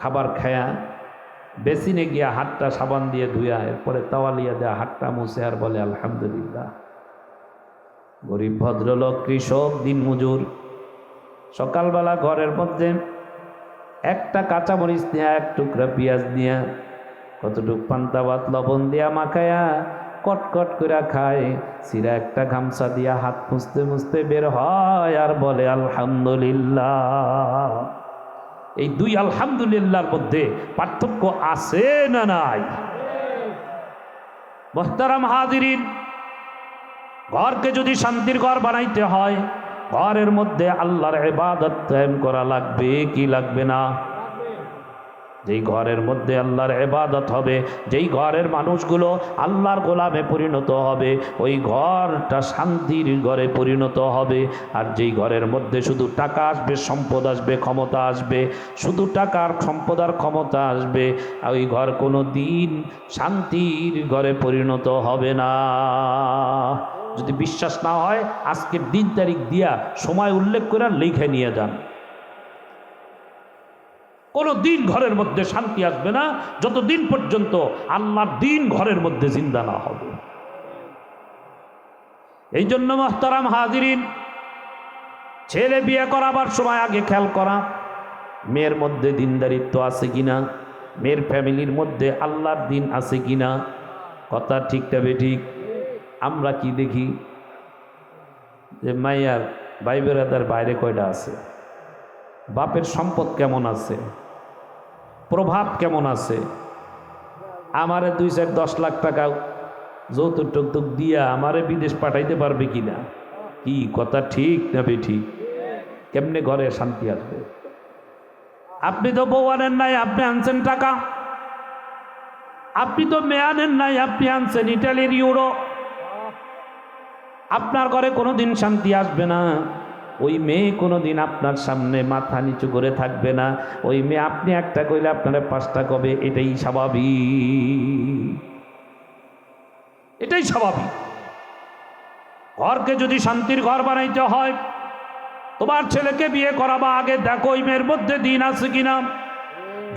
খাবার খায়া বেসিনে গিয়া হাতটা সাবান দিয়ে ধুয়া এরপরে তাওয়ালিয়া দেয়া হাতটা মুছে আর বলে আলহামদুলিল্লাহ। গরিব ভদ্রলোক, কৃষক, দিনমজুর, সকালবেলা ঘরের মধ্যে একটা কাঁচামরিচ নিয়ে, এক টুকরা পেঁয়াজ নিয়ে, কতটুক পান্তা ভাত লবণ দিয়া মাখায়া কটকট করে খায়, সিরা একটা গামছা দিয়া হাত মুছতে মুছতে বের হয় আর বলে আলহামদুলিল্লাহ। এই দুই আলহামদুলিল্লাহর মধ্যে পার্থক্য আছে না নাই? মুহতারাম হাজিরিন, ঘরকে যদি শান্তির ঘর বানাইতে হয়, ঘরের মধ্যে আল্লাহর ইবাদত কায়েম করা লাগবে কি লাগবে না? যেই ঘরের মধ্যে আল্লাহর ইবাদত হবে, যেই ঘরের মানুষগুলো আল্লাহর গোলামে পরিণত হবে, ওই ঘরটা শান্তির ঘরে পরিণত হবে। আর যেই ঘরের মধ্যে শুধু টাকা আসবে, সম্পদ আসবে, ক্ষমতা আসবে, শুধু টাকার সম্পদ আর ক্ষমতা আসবে, ওই ঘর কোনো দিন শান্তির ঘরে পরিণত হবে না। যদি বিশ্বাস না হয় আজকের দিন তারিখ দিয়া সময় উল্লেখ করে লিখে নিয়ে যান। কোনো দিন ঘরের মধ্যে শান্তি আসবে না যতদিন পর্যন্ত আল্লাহর দিন ঘরের মধ্যে জিন্দা না হবে। এই জন্য মুহতারাম হাজিরিন, ছেলে বিয়ে করাবার সময় আগে খেয়াল করা মেয়ের মধ্যে দিনদারিত্ব আছে কিনা, মেয়ের ফ্যামিলির মধ্যে আল্লাহর দিন আছে কিনা। কথা ঠিকটা বেঠিক? আমরা কি দেখি যে মাইয়ার ভাই বেরাদার বাইরে কয়টা আছে, বাপের সম্পদ কেমন আছে, প্রভাব কেমন আছে, আমারে 2-10 লাখ টাকা যৌতুক টৌতুক দিয়া আমারে বিদেশ পাঠাইতে পারবে কিনা। কি কথা ঠিক না বেঠিক? কেমনে ঘরে শান্তি আসবে? আপনি তো বউ আনেন নাই, আপনি আনছেন টাকা। আপনি তো মেয়ে আনেন নাই, আপনি আনছেন ইটালির ইউরো। আপনার ঘরে কোনোদিন শান্তি আসবে না। ওই মেয়ে কোনোদিন আপনার সামনে মাথা নিচু করে থাকবে না। ওই মেয়ে আপনি একটা কইলে আপনারা 5টা কবে, এটাই স্বাভাবিক, এটাই স্বাভাবিক। ঘরকে যদি শান্তির ঘর বানাইতে হয়, তোমার ছেলেকে বিয়ে করাবা আগে দেখো ওই মেয়ের মধ্যে দিন আছে কিনা।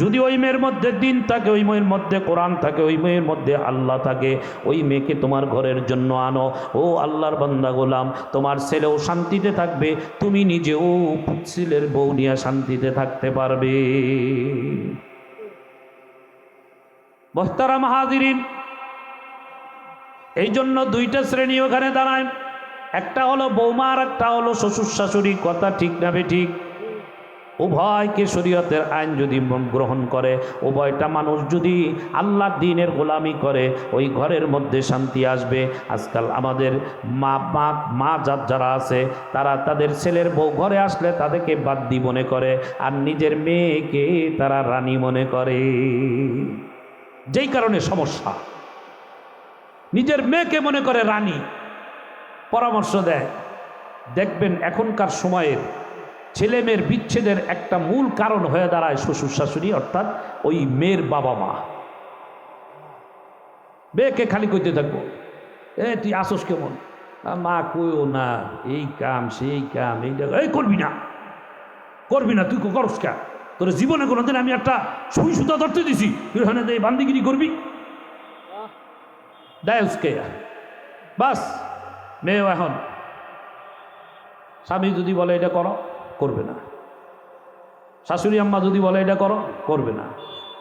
যদি ওই মেয়ের মধ্যে দিন থাকে, ওই মেয়ের মধ্যে কোরআন থাকে, ওই মেয়ের মধ্যে আল্লাহ থাকে, ওই মেয়েকে তোমার ঘরের জন্য আনো। ও আল্লাহর বান্দা গোলাম, তোমার ছেলেও শান্তিতে থাকবে, তুমি নিজেও ছেলের বউ নিয়ে শান্তিতে থাকতে পারবে। মুহতারাম হাজিরিন, এই জন্য 2টা শ্রেণী ওখানে দাঁড়ায়, একটা হলো বৌমা আর একটা হলো শ্বশুর শাশুড়ি। কথা ঠিক না বেঠিক? উভয়কে শরীয়তের আইন যদি গ্রহণ করে, উভয়টা মানুষ যদি আল্লাহর দ্বীনের গোলামি করে, ওই ঘরের মধ্যে শান্তি আসবে। আজকাল আমাদের মা যারা আছে, তারা তাদের ছেলের বউ ঘরে আসলে তাদেরকে বাদ্যি মনে করে, আর নিজের মেয়েকে তারা রানী মনে করে। যেই কারণে সমস্যা, নিজের মেয়েকে মনে করে রানী। পরামর্শ দেয়, দেখবেন এখনকার সময়ের ছেলে মেয়ের বিচ্ছেদের একটা মূল কারণ হয়ে দাঁড়ায় শ্বশুর শাশুড়ি, অর্থাৎ ওই মেয়ের বাবা মা। মেয়েকে খালি কইতে থাকবো, তুই আসস কেমন, মা কইও না, এই কাম সেই কাম, এই করবি না, করবি না, তুই করস কা? তোর জীবনে কোনোদিন আমি একটা সুই সুতা ধরতে দিছি, তুই ওখানে বান্দিগিরি করবি? দায়সকে বাস। মেয়েও এখন স্বামী যদি বলে এটা করো, করবে না। শাশুড়ি আম্মা যদি বলে এটা করো, করবে না।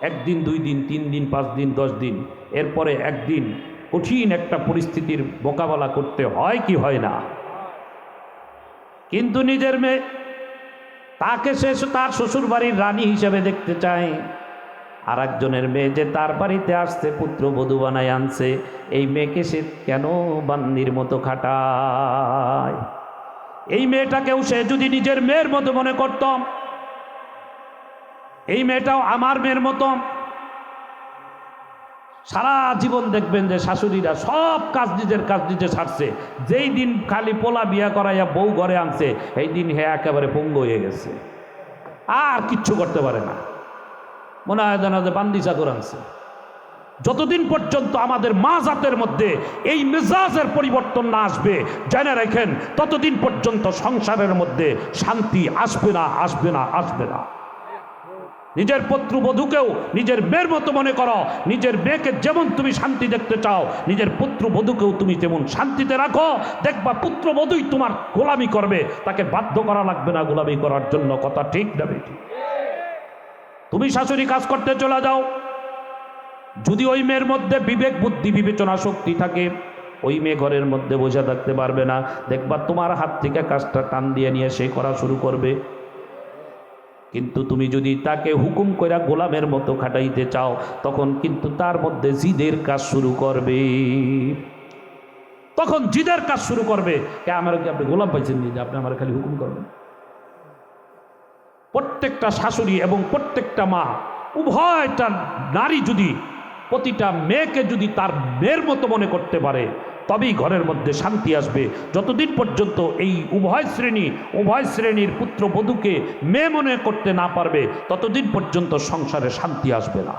1 দিন 2 দিন 3 দিন 5 দিন 10 দিন, এরপরে একদিন কঠিন একটা পরিস্থিতির মোকাবেলা করতে হয় কি হয় না? কিন্তু নিজের মেয়ে, তাকে সে তার শ্বশুর বাড়ির রানী হিসেবে দেখতে চায়। আর একজনের মেয়ে যে তার বাড়িতে আসছে, পুত্রবধূ বানায় আনছে, এই মেয়েকে সে কেন বান্দির মতো খাটায়? এই মেয়েটাকেও সে যদি নিজের মেয়ের মতো মনে করত, এই মেয়েটাও আমার মেয়ের মতো, সারা জীবন দেখবেন যে শাশুড়িরা সব কাজ নিজের কাজ নিজে ছাড়ছে। যেই দিন খালি পোলা বিয়া করাইয়া বউ ঘরে আনছে, এই দিন হে একেবারে পঙ্গু হয়ে গেছে, আর কিচ্ছু করতে পারে না। মনে হয় যেন যে বান্দি চাকর আনছে। যতদিন পর্যন্ত আমাদের মা জাতের মধ্যে এই মেজাজের পরিবর্তন না আসবে, জেনে রাখেন, ততদিন পর্যন্ত সংসারের মধ্যে শান্তি আসবে না, আসবে না, আসবে না। নিজের পুত্রবধূকেও নিজের মেয়ের মতো মনে করো। নিজের মেয়েকে যেমন তুমি শান্তি দেখতে চাও, নিজের পুত্রবধূকেও তুমি যেমন শান্তিতে রাখো। দেখবা পুত্রবধূই তোমার গোলামি করবে, তাকে বাধ্য করা লাগবে না গোলামি করার জন্য। কথা ঠিক না বেটি? তুমি শাশুড়ি কাজ করতে চলে যাও, যদি ওই মেয়ের মধ্যে বিবেক বুদ্ধি বিবেচনা শক্তি থাকে, ওই মেয়ে ঘরের মধ্যে বসে থাকতে পারবে না। দেখবা তোমার হাত থেকে কাজটা টান দিয়ে নিয়ে সে করা শুরু করবে। কিন্তু তুমি যদি তাকে হুকুম করে গোলামের মতো খাটাইতে চাও, তখন কিন্তু তার মধ্যে জিদের কাজ শুরু করবে। তখন জিদের কাজ শুরু করবে। কে আমার কি আপনি গোলাম পাইছেন যে আপনি আমার খালি হুকুম করবেন? প্রত্যেকটা শাশুড়ি এবং প্রত্যেকটা মা, উভয়টা নারী যদি প্রতিটা মেয়েকে যদি তার মেয়ের মতো মনে করতে পারে, তবেই ঘরের মধ্যে শান্তি আসবে। যতদিন পর্যন্ত এই উভয় শ্রেণীর পুত্রবধূকে মেয়ে মনে করতে না পারবে, ততদিন পর্যন্ত সংসারে শান্তি আসবে না।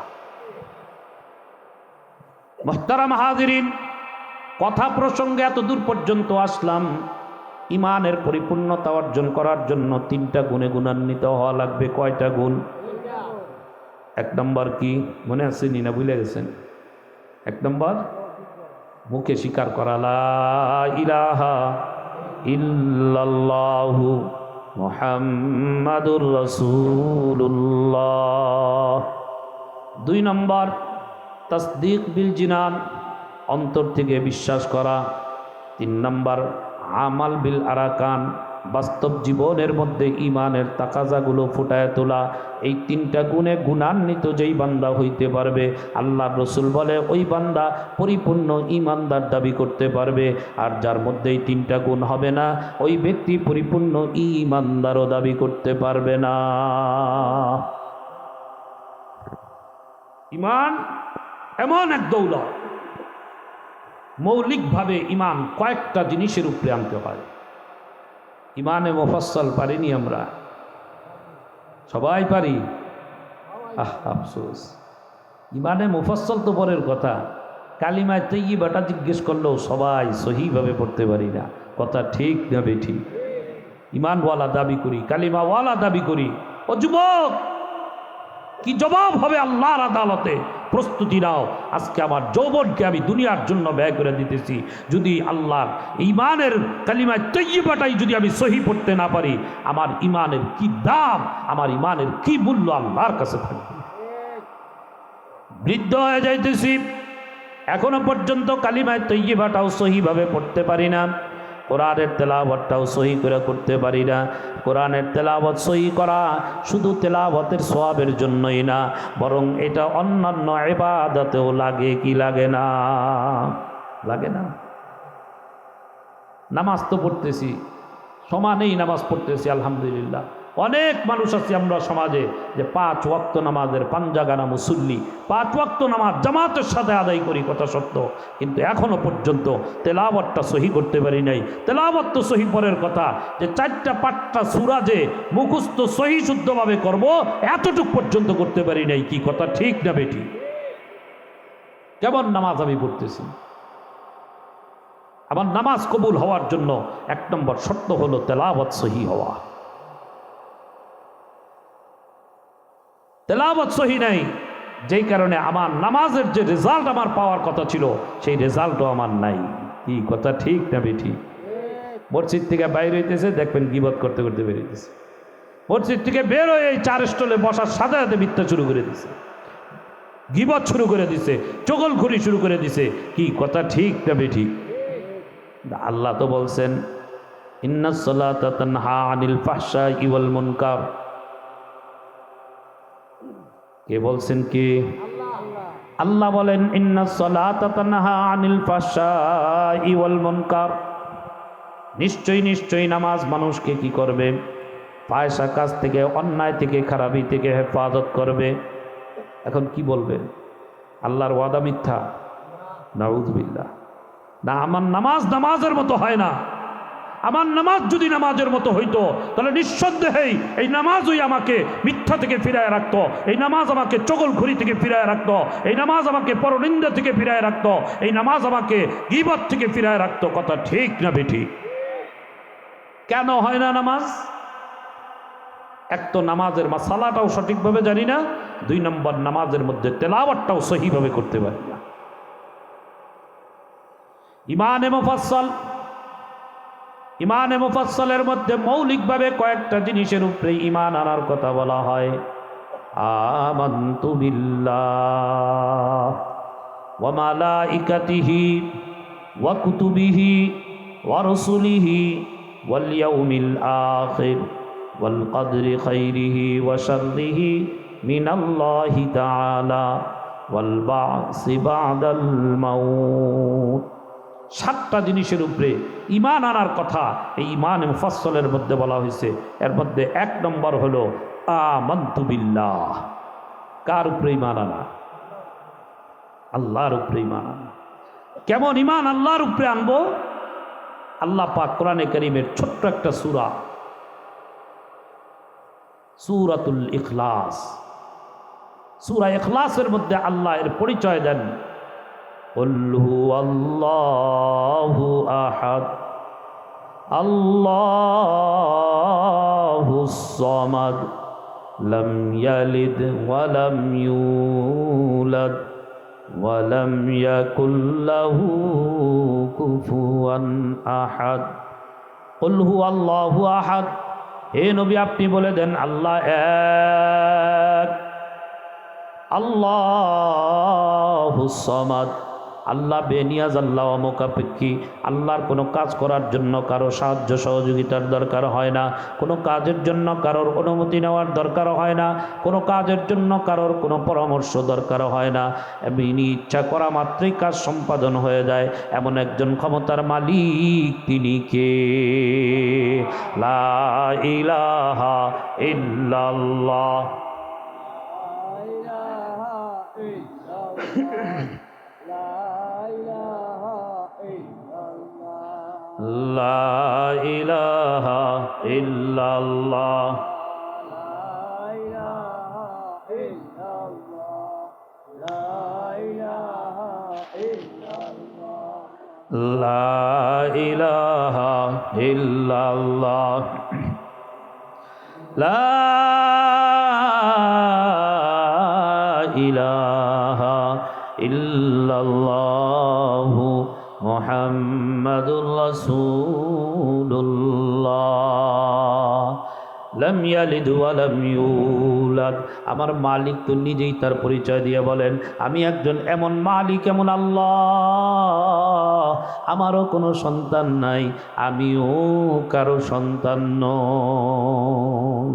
মুহতারাম হাজিরিন, কথা প্রসঙ্গে এত দূর পর্যন্ত আসলাম। ইমানের পরিপূর্ণতা অর্জন করার জন্য 3টা গুণে গুণান্বিত হওয়া লাগবে। কয়টা গুণ? 1 নম্বর কি মনে আছে? না ভুলে গেছেন? 1 নম্বর মুখে স্বীকার করা, লা ইলাহা ইল্লাল্লাহু মুহাম্মাদুর রাসূলুল্লাহ। 2 নম্বর তাসদীক বিল জিনান, অন্তর থেকে বিশ্বাস করা। 3 নম্বর আমাল বিল আরাকান, বাস্তব জীবনের মধ্যে ইমানের তাকাজাগুলো ফুটায় তোলা। এই 3টা গুণে গুণান্বিত যেই বান্দা হইতে পারবে, আল্লাহ রসুল বলে ওই বান্দা পরিপূর্ণ ইমানদার দাবি করতে পারবে। আর যার মধ্যে এই 3টা গুণ হবে না, ওই ব্যক্তি পরিপূর্ণ ইমানদারও দাবি করতে পারবে না। ইমান এমন এক দৌলত, মৌলিকভাবে ইমান কয়েকটা জিনিসের উপরে আনতে হয়। ইমানে মুফাসসাল পারিনি আমরা, সবাই পারি? আফসোস, ইমানে মুফাসসাল তো পরের কথা, কালিমায়ে তাইয়্যিবাটা জিজ্ঞেস করলেও সবাই সহিভাবে পড়তে পারি না। কথা ঠিক না বেঠিক? ইমানওয়ালা দাবি করি, কালিমাওয়ালা দাবি করি। ও যুবক, কি জবাব হবে আল্লাহর আদালতে? প্রস্তুতি নাও। আজকে আমার যৌবনকে আমি দুনিয়ার জন্য ব্যয় করে দিতেছি। যদি আল্লাহর ইমানের কালিমায়ে তাইয়্যিবাটাই যদি আমি সহি পড়তে না পারি, আমার ইমানের কি দাম, আমার ইমানের কি মূল্য আল্লাহর কাছে থাকবে? বৃদ্ধ হয়ে যাইতেছি, এখনো পর্যন্ত কালিমায়ে তাইয়্যিবাটাও সহিভাবে পড়তে পারি না। কোরআনের তেলাওয়াতটাও সহি করে করতে পারি না। কোরআনের তেলাওয়াত সহি করা শুধু তেলাওয়াতের সওয়াবের জন্যই না, বরং এটা অন্যান্য ইবাদতেও লাগে। কি লাগে না? লাগে না? নামাজ তো পড়তেছি, সমানেই নামাজ পড়তেছি আলহামদুলিল্লাহ। অনেক মানুষ আছে আমরা সমাজে যে 5 ওয়াক্ত নামাজের পাঞ্জাগানা মুসল্লি, 5 ওয়াক্ত নামাজ জামাতের সাথে আদায় করি, কথা সত্য, কিন্তু এখনো পর্যন্ত তেলাওয়াতটা সহি করতে পারি নাই। তেলাওয়াত তো সহি পরের কথা, যে 4টা 5টা সূরা যে মুখস্থ সহি শুদ্ধভাবে করব, এতটুক পর্যন্ত করতে পারি নাই। কি কথা ঠিক না বেটি? কেমন নামাজ আমি পড়তেছি? আমার নামাজ কবুল হওয়ার জন্য 1 নম্বর শর্ত হলো তেলাওয়াত সহি হওয়া। তেলাওয়াত সহি নাই, যেই কারণে আমার নামাজের যে রেজাল্ট আমার পাওয়ার কথা ছিল, সেই রেজাল্টও আমার নাই। কি কথা ঠিক না বেঠি? মসজিদ থেকে বাইরে হইতেছে, দেখবেন গীবত করতে করতে বেরিয়েছে। মসজিদ থেকে বের হয়ে এই 4 স্টলে বসার সাথে সাথে মিথ্যা শুরু করে দিছে, গীবত শুরু করে দিছে, চগলখড়ি শুরু করে দিছে। কি কথা ঠিক না বেঠি? আল্লাহ তো বলছেন, ইন্নাস সালাতা তানহা আনিল ফাহশাই ওয়াল মুনকার। কে বলছেন? কে? আল্লাহ বলেন, ইন্নাস সালাতা তানহা আনিল ফাহশাই ওয়াল মুনকার। নিশ্চয়ই নামাজ মানুষকে কি করবে? ফাহশা কাজ থেকে, অন্যায় থেকে, খারাপি থেকে হেফাজত করবে। এখন কি বলবেন? আল্লাহর ওয়াদা মিথ্যা? নাউযুবিল্লাহ। না, আমার নামাজ নামাজের মতো হয় না। আমার নামাজ যদি নামাজের মতো হইতো, তাহলে নিঃসন্দেহেই এই নামাজই আমাকে মিথ্যা থেকে ফিরায় রাখতো, এই নামাজ আমাকে চগলখড়ি থেকে ফিরায় রাখতো, এই নামাজ আমাকে পরনিন্দা থেকে ফিরায় রাখতো, এই নামাজ আমাকে গীবত থেকে ফিরায় রাখতো। কথা ঠিক না বেঠিক? কেন হয় না নামাজ? এক তো নামাজের মাসালাটাও সঠিকভাবে জানি না, 2 নম্বর নামাজের মধ্যে তেলাওয়াতটাও সহিভাবে করতে পারি না। ইমানে মুফাসসালের মধ্যে মৌলিকভাবে কয়েকটা জিনিসের উপরে ঈমান আনার কথা বলা হয়। আমানতু বিল্লাহ ওয়া মালাইকাতিহি ওয়া কুতুবিহি ওয়া রাসূলিহি ওয়াল ইয়াউমিল আখির ওয়াল কদরি খাইরিহি ওয়া শাররিহি মিনাল্লাহি তাআলা ওয়াল বা'সি বা'দাল মাউত। 7টা জিনিসের উপরে ঈমান আনার কথা এই ঈমানে মুফাসসালের মধ্যে বলা হয়েছে। এর মধ্যে 1 নম্বর হলো আমানতু বিল্লাহ। কার উপরে ঈমান আনা? আল্লাহর উপরে ঈমান আনা। কেমন ঈমান আল্লাহর উপরে আনবো? আল্লাহ পাক কোরআনে কারীমের ছোট্ট একটা সূরা, সূরাতুল ইখলাস, সূরা ইখলাসের মধ্যে আল্লাহ এর পরিচয় দেন। কুল হুয়াল্লাহু আহাদ আল্লাহুস সামাদ লাম ইয়ালিদ ওয়া লাম ইউলাদ ওয়া লাম ইয়াকুল লাহু কুফুয়ান আহাদ। কুল হুয়াল্লাহু আহাদ, হে নবী আপনি বলে দেন আল্লাহ এক, আল্লাহুস সামাদ, আল্লাহ বেনিয়াজ, আল্লাহ অমুখাপেক্ষী। আল্লাহর কোনো কাজ করার জন্য কারো সাহায্য সহযোগিতার দরকার হয় না, কোনো কাজের জন্য কারোর অনুমতি নেওয়ার দরকার হয় না, কোনো কাজের জন্য কারোর কোনো পরামর্শ দরকার হয় না। এমনি ইচ্ছা করা মাত্রই কাজ সম্পাদন হয়ে যায়। এমন একজন ক্ষমতার মালিক, তিনি কে? লা ইলাহা ইল্লাল্লাহ। লা ইলাহা ইল্লাল্লাহ। লা ইলাহা ইল্লাল্লাহ। লা ইলাহা ইল্লাল্লাহু মুহাম্মাদুর রাসূলুল্লাহ। লাম ইয়ালিদ ওয়া লাম ইউলাদ। আমার মালিক তো নিজেই তার পরিচয় দিয়ে বলেন, আমি একজন এমন মালিক, এমন আল্লাহ, আমারও কোনো সন্তান নাই, আমিও কারো সন্তান নই।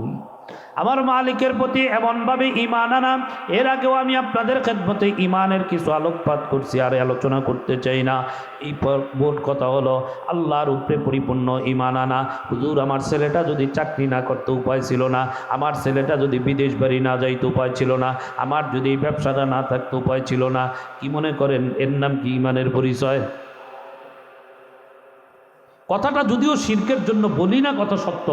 আমার মালিকের প্রতি এমনভাবে ঈমান আনা। এর আগেও আমি আপনাদের খেদমতে ঈমানের কিছু আলোকপাত করছি, আর আলোচনা করতে চাই না। এই মোট কথা হলো আল্লাহর উপরে পরিপূর্ণ ঈমান আনা। হুজুর আমার ছেলেটা যদি চাকরি না করতে উপায় ছিল না, আমার ছেলেটা যদি বিদেশ বাড়ি না যাইতে উপায় ছিল না, আমার যদি এই ব্যবসাটা না থাকতে উপায় ছিল না, কি মনে করেন এর নাম কি ঈমানের পরিচয়? কথাটা যদিও শিরকের জন্য বলি না, কথা সত্য,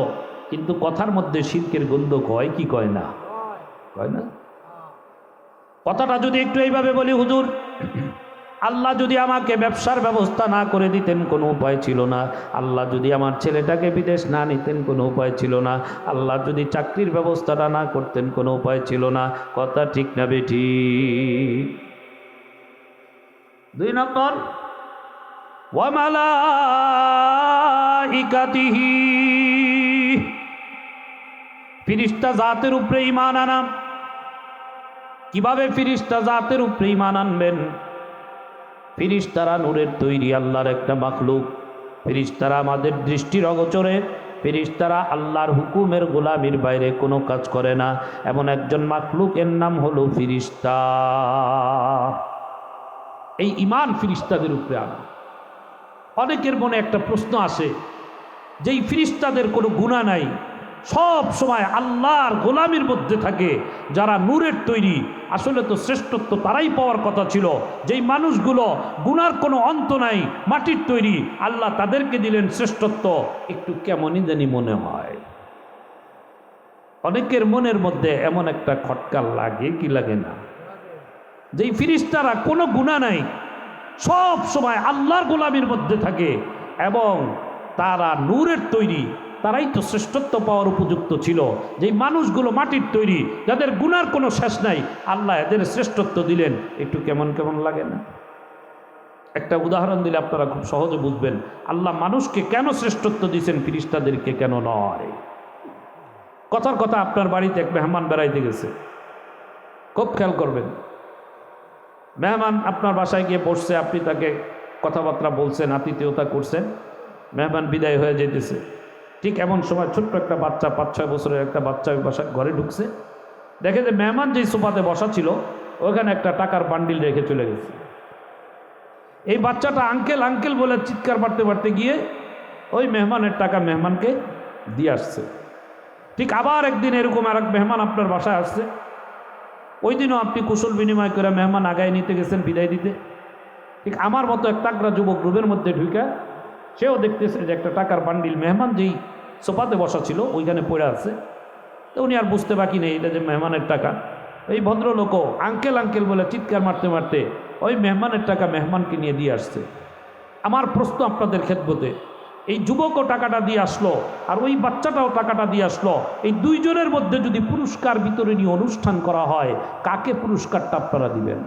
কিন্তু কথার মধ্যে শিরকের গন্ধ কয় কি কয় না? কয় না? কথাটা যদি একটু এইভাবে বলি, হুজুর আল্লাহ যদি আমাকে ব্যবসার ব্যবস্থা না করে দিতেন কোনো উপায় ছিল না, আল্লাহ যদি আমার ছেলেটাকে বিদেশ না নিতেন কোনো উপায় ছিল না, আল্লাহ যদি চাকরির ব্যবস্থাটা না করতেন কোনো উপায় ছিল না। কথা ঠিক না বেঠিক? 2 নম্বর, ওয়া মালাইকাতিহি, ফিরিস্তা জাতের উপরে ঈমান আনা। কিভাবে ফিরিস্তা জাতের উপরে ঈমান আনবেন? ফিরিস্তারা নূরের তৈরি, আল্লাহর একটা মাখলুক। ফিরিস্তারা আমাদের দৃষ্টির অগোচরে, ফিরিস্তারা আল্লাহর হুকুমের গোলামির বাইরে কোনো কাজ করে না, এমন একজন মাখলুক, এর নাম হলো ফিরিস্তা। এই ঈমান ফিরিস্তাদের উপরে আনা। অনেকের মনে একটা প্রশ্ন আসে, যেই ফিরিস্তাদের কোনো গুনাহ নাই, সব সময় আল্লাহর গোলামির মধ্যে থাকে, যারা নূরের তৈরি, আসলে তো শ্রেষ্ঠত্ব তারাই পাওয়ার কথা ছিল। যেই মানুষগুলো গুনার কোনো অন্ত নাই, মাটির তৈরি, আল্লাহ তাদেরকে দিলেন শ্রেষ্ঠত্ব। একটু কেমনই জানি মনে হয়। অনেকের মনের মধ্যে এমন একটা খটকা লাগে, কি লাগে না? যেই ফিরিস্তারা কোনো গুনাহ নাই, সব সময় আল্লাহর গোলামির মধ্যে থাকে এবং তারা নূরের তৈরি, তারাই তো শ্রেষ্ঠত্ব পাওয়ার উপযুক্ত ছিল। যেই মানুষগুলো মাটির তৈরি, যাদের গুনার কোনো শেষ নাই, আল্লাহ এদের শ্রেষ্ঠত্ব দিলেন। একটু কেমন কেমন লাগে না? একটা উদাহরণ দিলে আপনারা খুব সহজে বুঝবেন আল্লাহ মানুষকে কেন শ্রেষ্ঠত্ব দিয়েছেন, ফেরেশতাদেরকে কেন নয়। কথার কথা, আপনার বাড়িতে এক মেহমান বেড়াইতে গেছে, খুব খেয়াল করবেন। মেহমান আপনার বাসায় গিয়ে বসছে, আপনি তাকে কথাবার্তা বলছেন, আতিথেয়তা করছেন, মেহমান বিদায় হয়ে যেতেছে। ঠিক এমন সময় ছোট্ট একটা বাচ্চা, 5-6 বছরের একটা বাচ্চা ওই বাসায় ঘরে ঢুকছে, দেখে যে মেহমান যেই সোফাতে বসা ছিল ওখানে একটা টাকার বান্ডিল রেখে চলে গেছে। এই বাচ্চাটা আঙ্কেল আঙ্কেল বলে চিৎকার মারতে মারতে গিয়ে ওই মেহমানের টাকা মেহমানকে দিয়ে আসছে। ঠিক আবার একদিন এরকম আর এক মেহমান আপনার বাসায় আসছে, ওই দিনও আপনি কুশল বিনিময় করে মেহমান আগায় নিতে গেছেন বিদায় দিতে। ঠিক আমার মতো এক তাগড়া যুবক রুমের মধ্যে ঢুকে সেও দেখতেছে যে একটা টাকার বান্ডিল মেহমান যেই সোফাতে বসা ছিল ওইখানে পড়ে আছে। তো উনি আর বুঝতে বাকি নেই এটা যে মেহমানের টাকা। এই ভদ্রলোকও আঙ্কেল আঙ্কেল বলে চিৎকার মারতে মারতে ওই মেহমানের টাকা মেহমানকে নিয়ে দিয়ে আসছে। আমার প্রশ্ন আপনাদের খেদমতে, এই যুবকও টাকাটা দিয়ে আসলো আর ওই বাচ্চাটাও টাকাটা দিয়ে আসলো, এই দুইজনের মধ্যে যদি পুরস্কার বিতরণী অনুষ্ঠান করা হয়, কাকে পুরস্কারটা আপনারা দিবেন?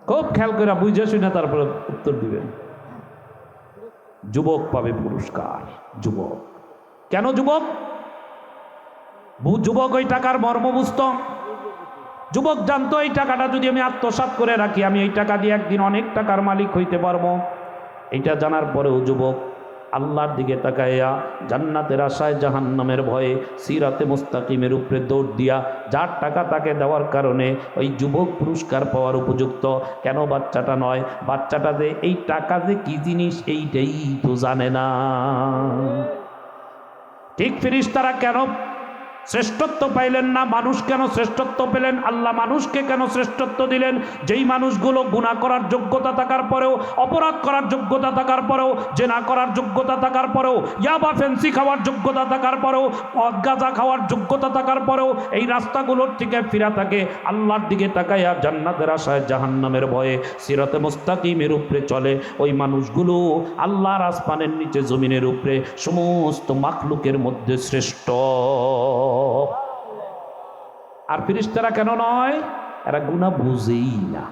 খুব খেয়াল করে বুঝে শুনে তারপরে উত্তর দিবেন। যুবক পাবে পুরস্কার। যুবক কেন? যুবক যুবক ওই টাকার মর্ম বুঝত। যুবক জানতো এই টাকাটা যদি আমি আত্মসাৎ করে রাখি, আমি এই টাকা দিয়ে একদিন অনেক টাকার মালিক হইতে পারবো। এইটা জানার পরেও যুবক আল্লাহর দিকে তাকাইয়া জান্নাতের আশায় জাহান্নামের ভয়ে সিরাতে মুস্তাকিমের উপরে দৌড় দিয়া যার টাকা তাকে দেওয়ার কারণে ওই যুবক পুরস্কার পাওয়ার উপযুক্ত। কেন বাচ্চাটা নয়? বাচ্চাটা যে এই টাকা যে কি জিনিস এইটাই তো জানে না। ঠিক ফেরেশতারা কেন শ্রেষ্ঠত্ব পাইলেন না? মানুষ কেন শ্রেষ্ঠত্ব পেলেন? আল্লাহ মানুষকে কেন শ্রেষ্ঠত্ব দিলেন? যেই মানুষগুলো গুনাহ করার যোগ্যতা থাকার পরেও, অপরাধ করার যোগ্যতা থাকার পরেও, জেনা করার যোগ্যতা থাকার পরেও, ইয়াবা ফেন্সি খাওয়ার যোগ্যতা থাকার পরেও, গাঁজা খাওয়ার যোগ্যতা থাকার পরেও এই রাস্তাগুলোর থেকে ফিরা থাকে, আল্লাহর দিকে তাকাইয়া জান্নাতের আশায় জাহান্নামের ভয়ে সিরাতে মুস্তাকিমের উপরে চলে, ওই মানুষগুলো আল্লাহর আসমানের নিচে জমিনের উপরে সমস্ত মাখলুকের মধ্যে শ্রেষ্ঠ। আর ফেরেশতারা কেন নয়? এরা গুনাহ বুঝেই না।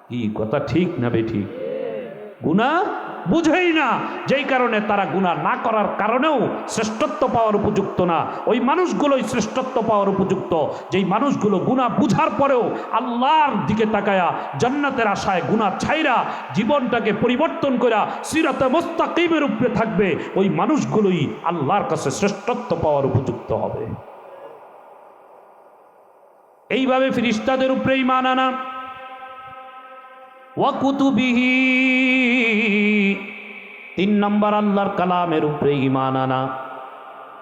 কি কথা ঠিক না বেঠিক? গুনাহ বুঝেই না, যেই কারণে তারা গুনাহ না করার কারণেও শ্রেষ্ঠত্ব পাওয়ার উপযুক্ত না। ওই মানুষগুলোই শ্রেষ্ঠত্ব পাওয়ার উপযুক্ত, যেই মানুষগুলো গুনাহ বুঝার পরেও আল্লাহর দিকে তাকায়া জান্নাতের আশায় গুনাহ ছাইরা জীবনটাকে পরিবর্তন করা সিরাতে মুস্তাকিমের উপরে থাকবে, ওই মানুষগুলোই আল্লাহর কাছে শ্রেষ্ঠত্ব পাওয়ার উপযুক্ত হবে। এইভাবে ফেরেশতাদের উপরে ঈমান আনা, ওয়া কুতুবিহি, 3 নম্বর আল্লাহর কালামের উপরে ঈমান আনা,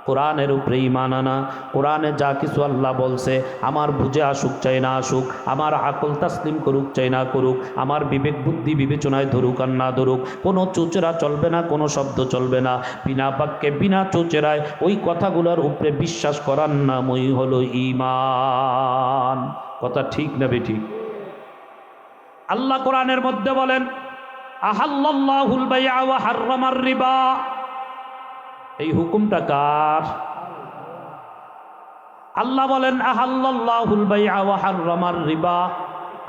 কোরআনের উপরে ঈমান আনা। কোরআনে যা কিছু আল্লাহ বলছে, আমার বুঝে আসুক চাই না আসুক, আমার আকল তাসলিম করুক চাই না করুক, আমার বিবেক বুদ্ধি বিবেচনায় ধরুক আর না ধরুক, কোনো চোচেরা চলবে না, কোনো শব্দ চলবে না, বিনা বাক্যে বিনা চোচেরায় ওই কথাগুলোর উপরে বিশ্বাস করার নামই হলো ঈমান। কথা ঠিক না বেঠিক? আল্লাহ কোরআনের মধ্যে বলেন, আহাল্লাল্লাহুল বাই'a ওয়া হাররামার রিবা। এই হুকুমটা কার? আল্লাহ বলেন, আহাল্লাল্লাহুল বাই'a ওয়া হাররামার রিবা।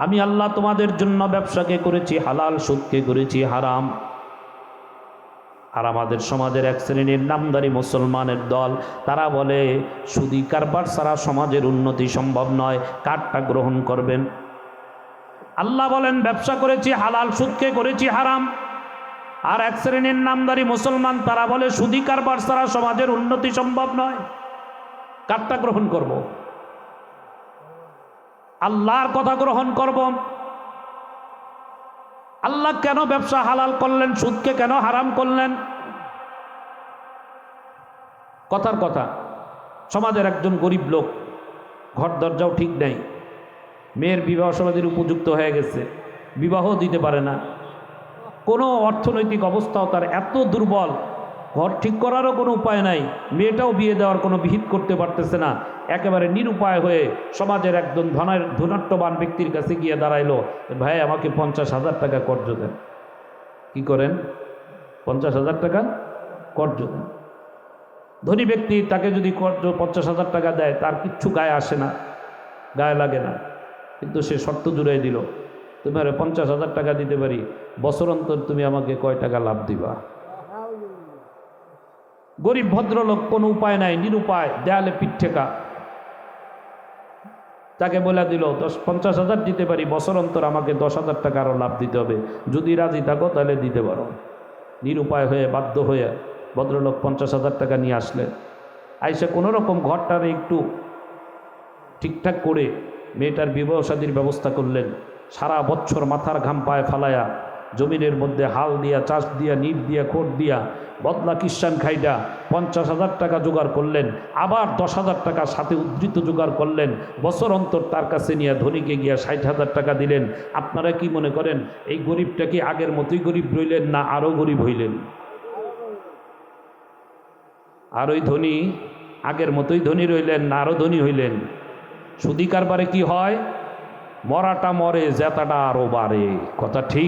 আমি আল্লাহ তোমাদের জন্য ব্যবসাকে করেছি হালাল, সুদকে করেছি হারাম। আর আমাদের সমাজের এক শ্রেণীর নামদারি মুসলমানের দল, তারা বলে সুদি কারবার ছাড়া সমাজের উন্নতি সম্ভব নয়, কারটা গ্রহণ করবেন? আল্লাহ বলেন ব্যবসা করেছি হালাল, সুদকে করেছি হারাম। আর এক শ্রেণীর নামদারি মুসলমান তারা বলে সুদি কারবার ছাড়া সমাজের উন্নতি সম্ভব নয়, কারটা গ্রহণ করব? আল্লাহর কথা গ্রহণ করব। আল্লাহ কেন ব্যবসা হালাল করলেন, সুদকে কেন হারাম করলেন? কথার কথা, সমাজের একজন গরিব লোক, ঘর দরজাও ঠিক নেই, মেয়ের বিবাহ সমাধির উপযুক্ত হয়ে গেছে, বিবাহ দিতে পারে না, কোনো অর্থনৈতিক অবস্থাও তার এত দুর্বল, ঘর ঠিক করারও কোনো উপায় নাই, মেয়েটাও বিয়ে দেওয়ার কোনো বিহিত করতে পারতেছে না, একেবারে নিরুপায় হয়ে সমাজের একজন ধনাট্যবান ব্যক্তির কাছে গিয়ে দাঁড়াইলো, ভাই আমাকে 50,000 টাকা কর্জ দেন। কি করেন? 50,000 টাকা কর্জ দেন। ধনী ব্যক্তি তাকে যদি কর্জ 50,000 টাকা দেয় তার কিচ্ছু গায়ে আসে না, গায়ে লাগে না, কিন্তু সে শর্ত জুড়ে দিল, তুমি আরে 50,000 টাকা দিতে পারি, বছর অন্তর তুমি আমাকে কয় টাকা লাভ দিবা। গরিব ভদ্রলোক কোনো উপায় নাই, নিরুপায়, দেয়ালে পিঠ ঠেকা, তাকে বলে দিল 50,000 দিতে পারি, বছর অন্তর আমাকে 10,000 টাকা আরও লাভ দিতে হবে, যদি রাজি থাকো তাহলে দিতে পারো। নিরুপায় হয়ে বাধ্য হয়ে ভদ্রলোক 50,000 টাকা নিয়ে আসলেন। আইসা কোনো রকম ঘরটার একটু ঠিকঠাক করে মেয়েটার বিবাহ শাদীর ব্যবস্থা করলেন। সারা বছর মাথার ঘাম পায়ে ফালায়া জমিনের মধ্যে হাল দিয়া, চাষ দিয়া, নিট দিয়া, খোট দিয়া, বদলা কিষান খাইটা 50,000 টাকা জোগাড় করলেন। আবার 10,000 টাকা সাথে উদ্ধৃত জোগাড় করলেন। বছর অন্তর তার কাছে নিয়ে ধনীকে গিয়া 60,000 টাকা দিলেন। আপনারা কি মনে করেন এই গরিবটা কি আগের মতোই গরিব রইলেন না আরও গরিব হইলেন? আর ওই ধনী আগের মতোই ধনী রইলেন না আরও ধনী হইলেন? সুদী কারবারে কি হয়? মরাটা মরে, জেতাটা আরও বাড়ে। কথা ঠিক?